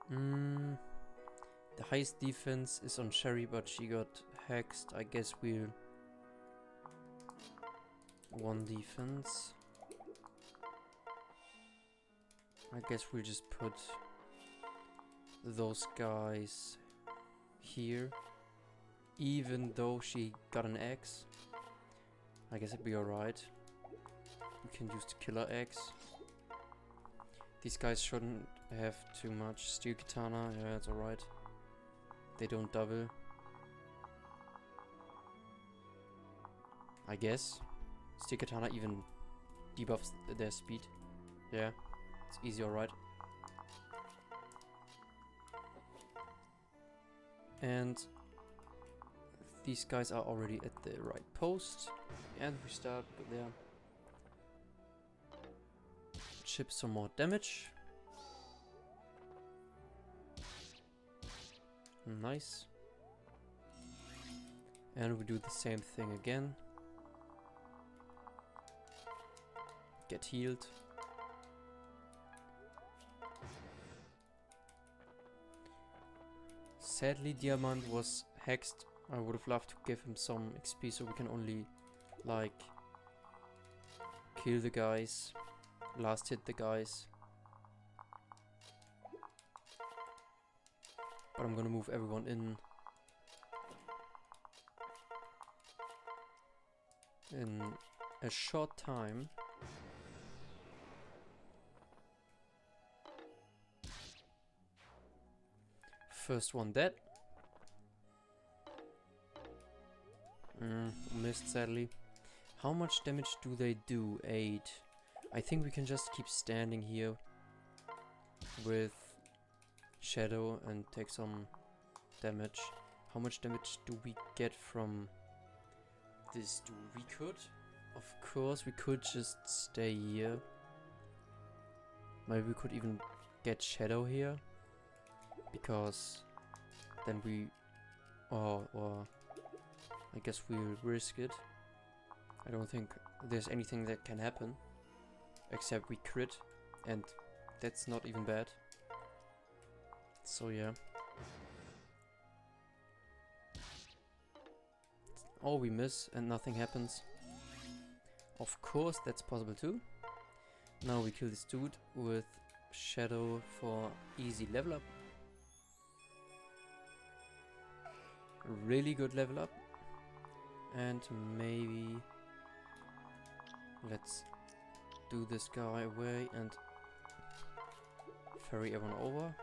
The highest defense is on Sherry, but she got hexed. I guess we'll 1 defense. I guess we'll just put those guys here, even though she got an X. I guess it'd be alright. We can use the killer X. These guys shouldn't have too much. Steel Katana, yeah, it's alright. They don't double. I guess. Steel Katana even debuffs their speed. Yeah, it's easy, alright. And these guys are already at the right post. And we start there. Chip some more damage. Nice. And we do the same thing again. Get healed. Sadly, Diamant was hexed. I would have loved to give him some XP so we can only, like, kill the guys. Last hit the guys. But I'm gonna move everyone in a short time. First one dead. Missed sadly. How much damage do they do? 8. I think we can just keep standing here with Shadow and take some damage. How much damage do we get from this? We could, of course, we could just stay here. Maybe we could even get Shadow here, because then we, or I guess we'll risk it. I don't think there's anything that can happen except we crit, and that's not even bad. So yeah. Or we miss and nothing happens. Of course, that's possible too. Now we kill this dude with Shadow for easy level up. Really good level up. And maybe let's do this guy away and ferry everyone over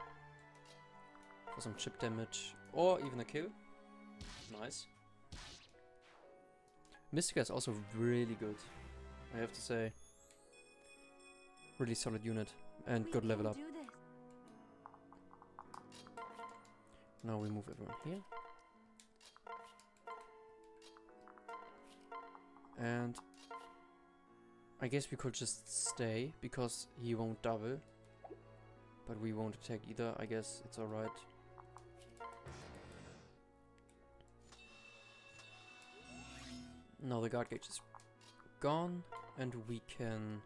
for some chip damage or even a kill. Nice. Mystica is also really good, I have to say. Really solid unit and good level up. Now we move everyone here. And I guess we could just stay because he won't double. But we won't attack either, I guess it's alright. Now the guard gauge is gone and we can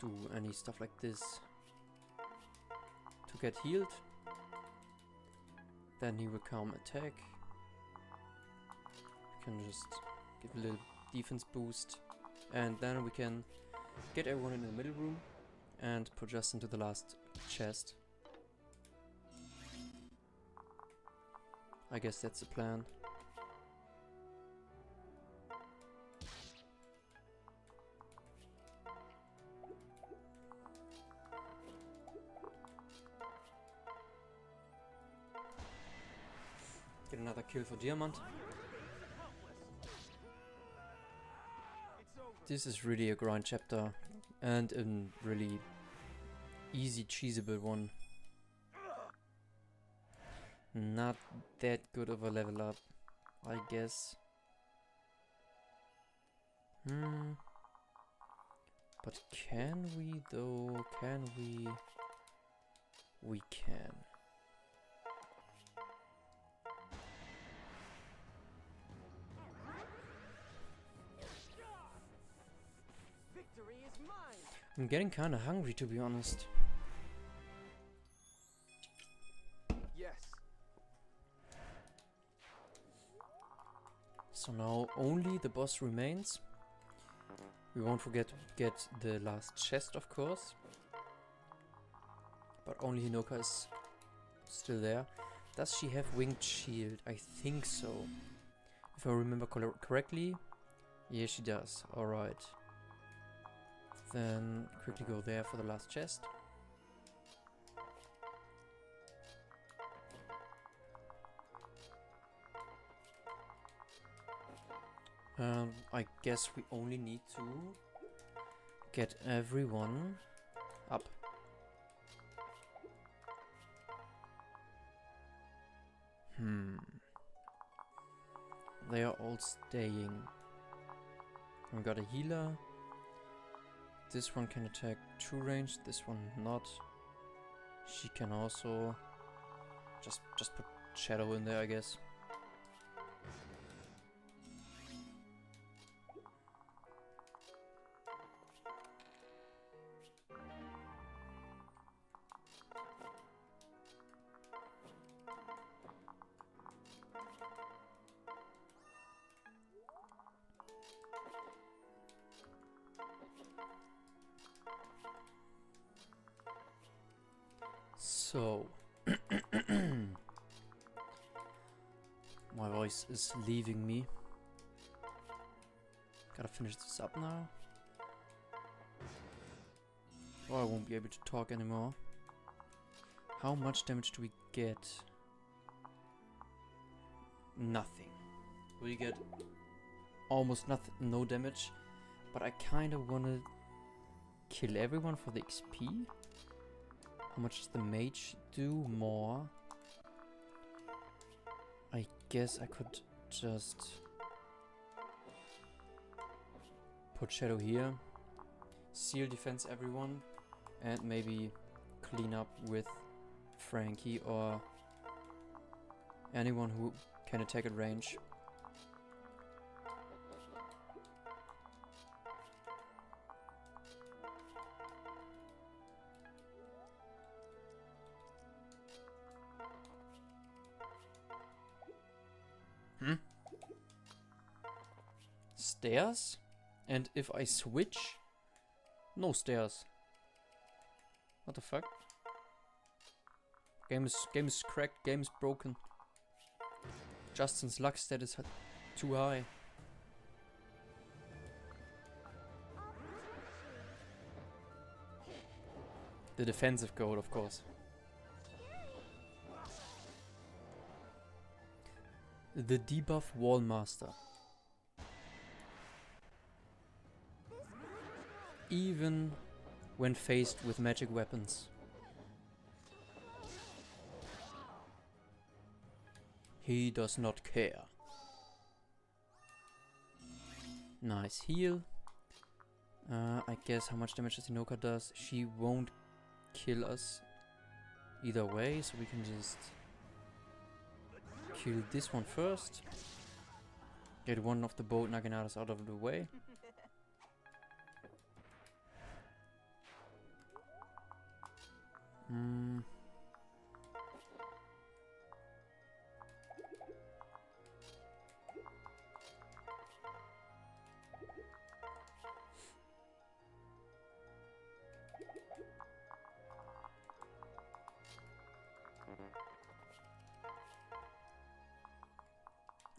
do any stuff like this to get healed. Then he will come attack. We can just give a little defense boost, and then we can get everyone in the middle room and put just into the last chest. I guess that's the plan. Get another kill for Diamond. This is really a grind chapter and a really easy cheesable one. Not that good of a level up, I guess. But can we though? Can we? We can. Victory is mine. I'm getting kinda hungry, to be honest. Yes. So now only the boss remains. We won't forget to get the last chest, of course. But only Hinoka is still there. Does she have winged shield? I think so. If I remember correctly. Yeah, she does. Alright. Then quickly go there for the last chest. I guess we only need to get everyone up. They are all staying. We got a healer. This one can attack 2 range, this one not. She can also just put Shadow in there, I guess. So, my voice is leaving me. Gotta finish this up now. Or I won't be able to talk anymore. How much damage do we get? Nothing. We get almost nothing, no damage. But I kind of want to kill everyone for the XP. How much does the mage do? More. I guess I could just put Shadow here. Seal defense everyone. And maybe clean up with Frankie or anyone who can attack at range. Stairs? And if I switch? No stairs. What the fuck? Game is cracked, game is broken. Justin's luck stat is too high. The defensive goal, of course. The debuff Wallmaster. Even when faced with magic weapons. He does not care. Nice heal. I guess how much damage Hinoka does. She won't kill us either way, so we can just kill this one first. Get one of the bolt Naginatas out of the way.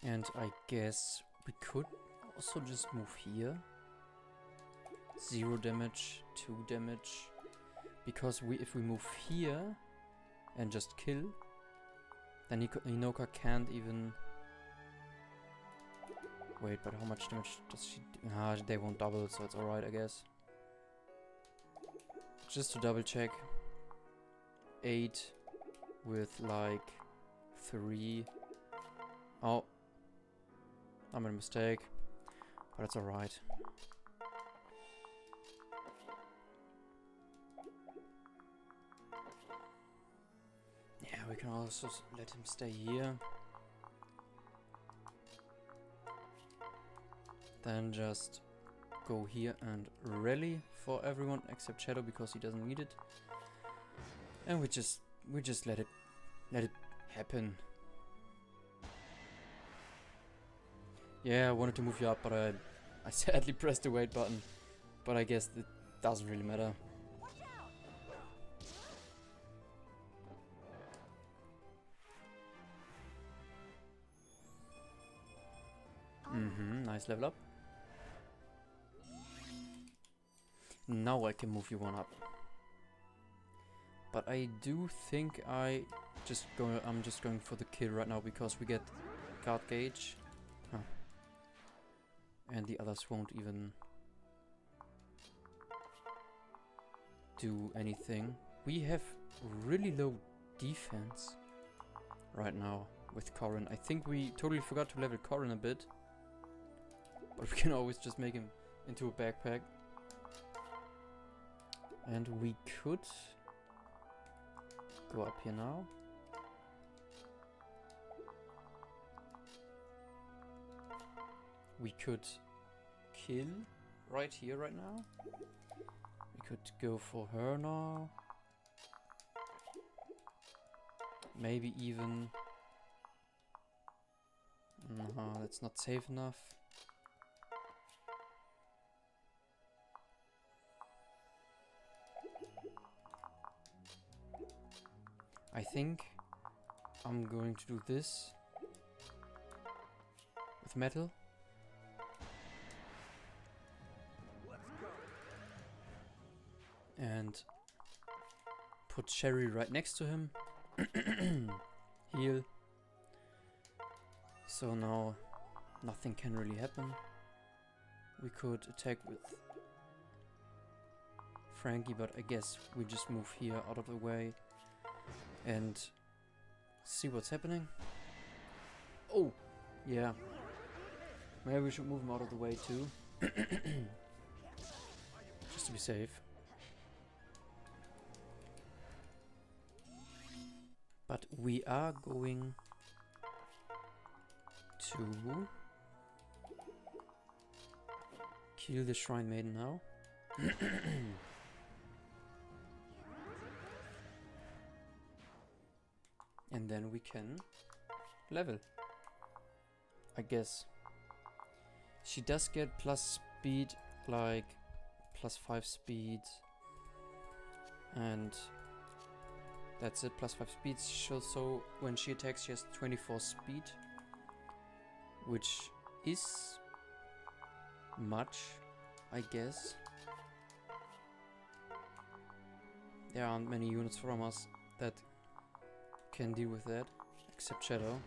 And I guess we could also just move here. 0 damage, 2 damage. Because if we move here and just kill, then Hinoka can't even... Wait, but how much damage does she do? Ah, they won't double, so it's alright, I guess. Just to double check. 8 with like 3. Oh. I made a mistake. But it's alright. Yeah, we can also let him stay here. Then just go here and rally for everyone except Shadow because he doesn't need it. And we just let it happen. Yeah, I wanted to move you up, but I sadly pressed the wait button. But I guess it doesn't really matter. Nice level up. Now I can move you one up. But I do think I'm just going for the kill right now because we get guard gauge. Huh. And the others won't even do anything. We have really low defense right now with Corrin. I think we totally forgot to level Corrin a bit. But we can always just make him into a backpack. And we could go up here now. We could kill right here, right now. We could go for her now. Maybe even... No, that's not safe enough. I think I'm going to do this with metal. And put Sherry right next to him. Heal. So now nothing can really happen. We could attack with Frankie, but I guess we just move here out of the way and see what's happening. Oh, yeah. Maybe we should move him out of the way too. Just to be safe. But we are going to kill the Shrine Maiden now. And then we can level, I guess. She does get plus speed, like plus 5 speed, and that's it, plus 5 speed. So when she attacks she has 24 speed, which is much, I guess. There aren't many units from us that can deal with that, except Shadow.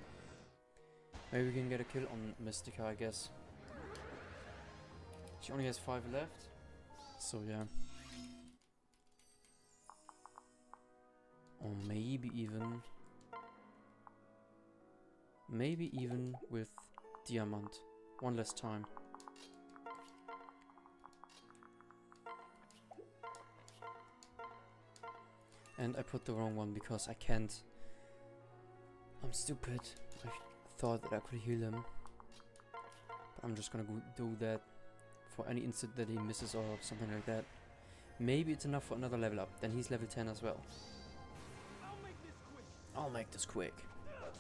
Maybe we can get a kill on Mystica, I guess. She only has 5 left, so yeah. Or maybe even with Diamant. One less time. And I put the wrong one because I can't. I'm stupid. I thought that I could heal him. But I'm just gonna do that for any instant that he misses or something like that. Maybe it's enough for another level up. Then he's level 10 as well. I'll make this quick. I refuse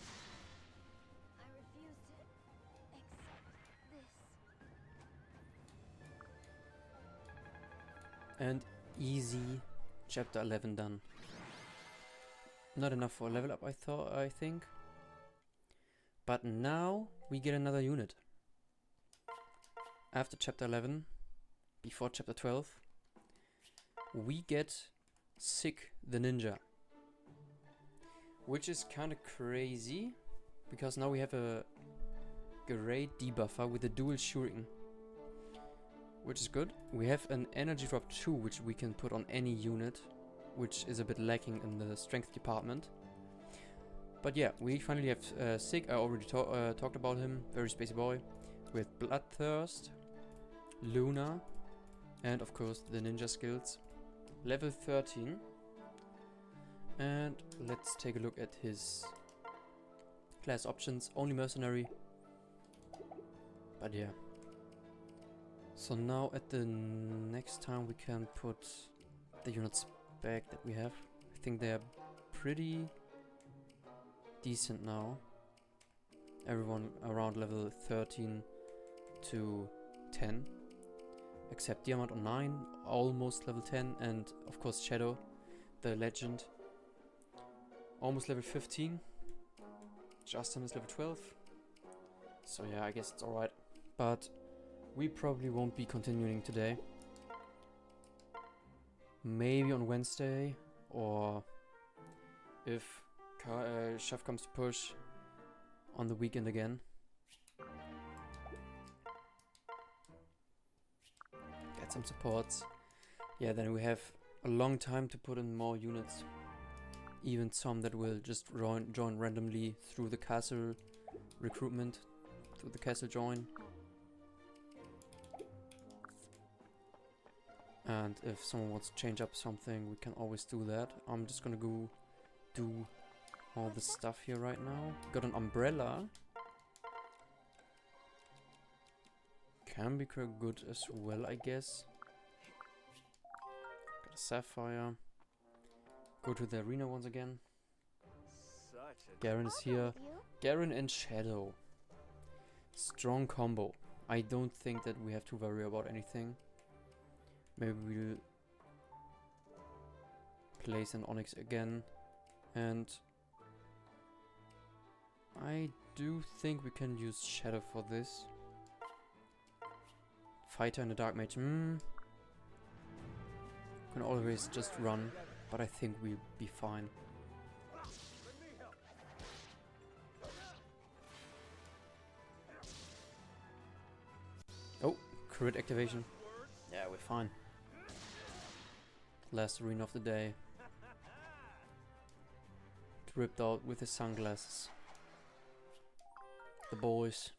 to accept this. And easy chapter 11 done. Not enough for a level up, I think. But now we get another unit. After chapter 11, before chapter 12, we get Sick the Ninja. Which is kind of crazy, because now we have a great debuffer with a dual shooting. Which is good. We have an energy drop 2, which we can put on any unit, which is a bit lacking in the strength department. But yeah, we finally have Sig. I already talked about him. Very spacey boy. With Bloodthirst, Luna, and of course the ninja skills. Level 13. And let's take a look at his class options. Only mercenary. But yeah. So now at the next time we can put the units back that we have. I think they're pretty decent now. Everyone around level 13 to 10. Except Diamant on 9, almost level 10. And of course Shadow, the legend. Almost level 15. Justin is level 12. So yeah, I guess it's alright. But we probably won't be continuing today. Maybe on Wednesday, or if Chef comes to push, on the weekend again. Get some supports. Yeah, then we have a long time to put in more units. Even some that will just join randomly through the castle recruitment, through the castle join. And if someone wants to change up something, we can always do that. I'm just gonna go do all this stuff here right now. Got an umbrella. Can be quite good as well, I guess. Got a sapphire. Go to the arena once again. Garen is here. Garen and Shadow. Strong combo. I don't think that we have to worry about anything. Maybe we'll place an Onyx again. And I do think we can use Shadow for this. Fighter and a Dark Mage. Can always just run. but I think we'll be fine. Oh, crit activation. Yeah, we're fine. Last arena of the day. Ripped out with his sunglasses. The boys.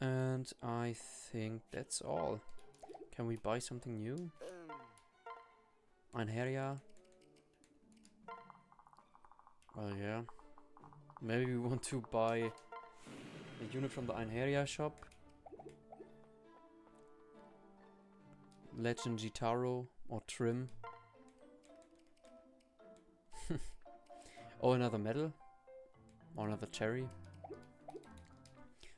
And I think that's all. Can we buy something new? Einherja. Well, yeah. Maybe we want to buy a unit from the Einherja shop. Legend Gitaro or Trim. Oh, another medal? Or another cherry?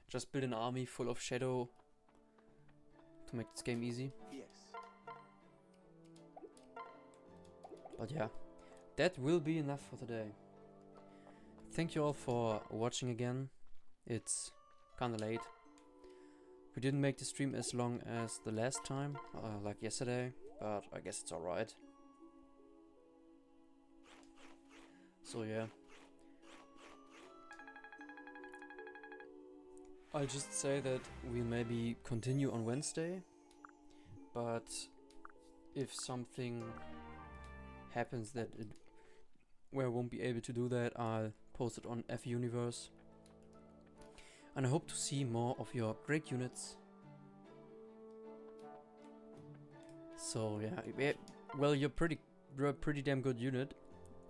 Just build an army full of shadow to make this game easy. Yes. But yeah, that will be enough for today. Thank you all for watching again. It's kinda late. We didn't make the stream as long as the last time, like yesterday, but I guess it's alright. So yeah. I'll just say that we'll maybe continue on Wednesday, but if something happens that where I won't be able to do that, I'll post it on F Universe. And I hope to see more of your great units. So yeah, well, you're a pretty damn good unit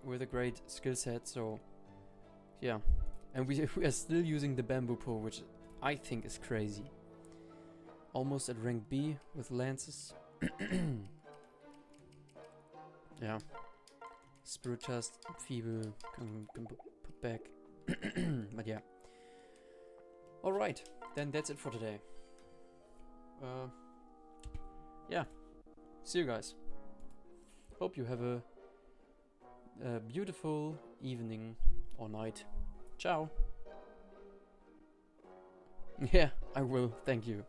with a great skill set. So yeah, and we are still using the bamboo pole, which I think is crazy. Almost at rank B with lances. Yeah. Spiritus, Feeble, can put back. But yeah. Alright, then that's it for today. Yeah. See you guys. Hope you have a beautiful evening or night. Ciao. Yeah, I will. Thank you.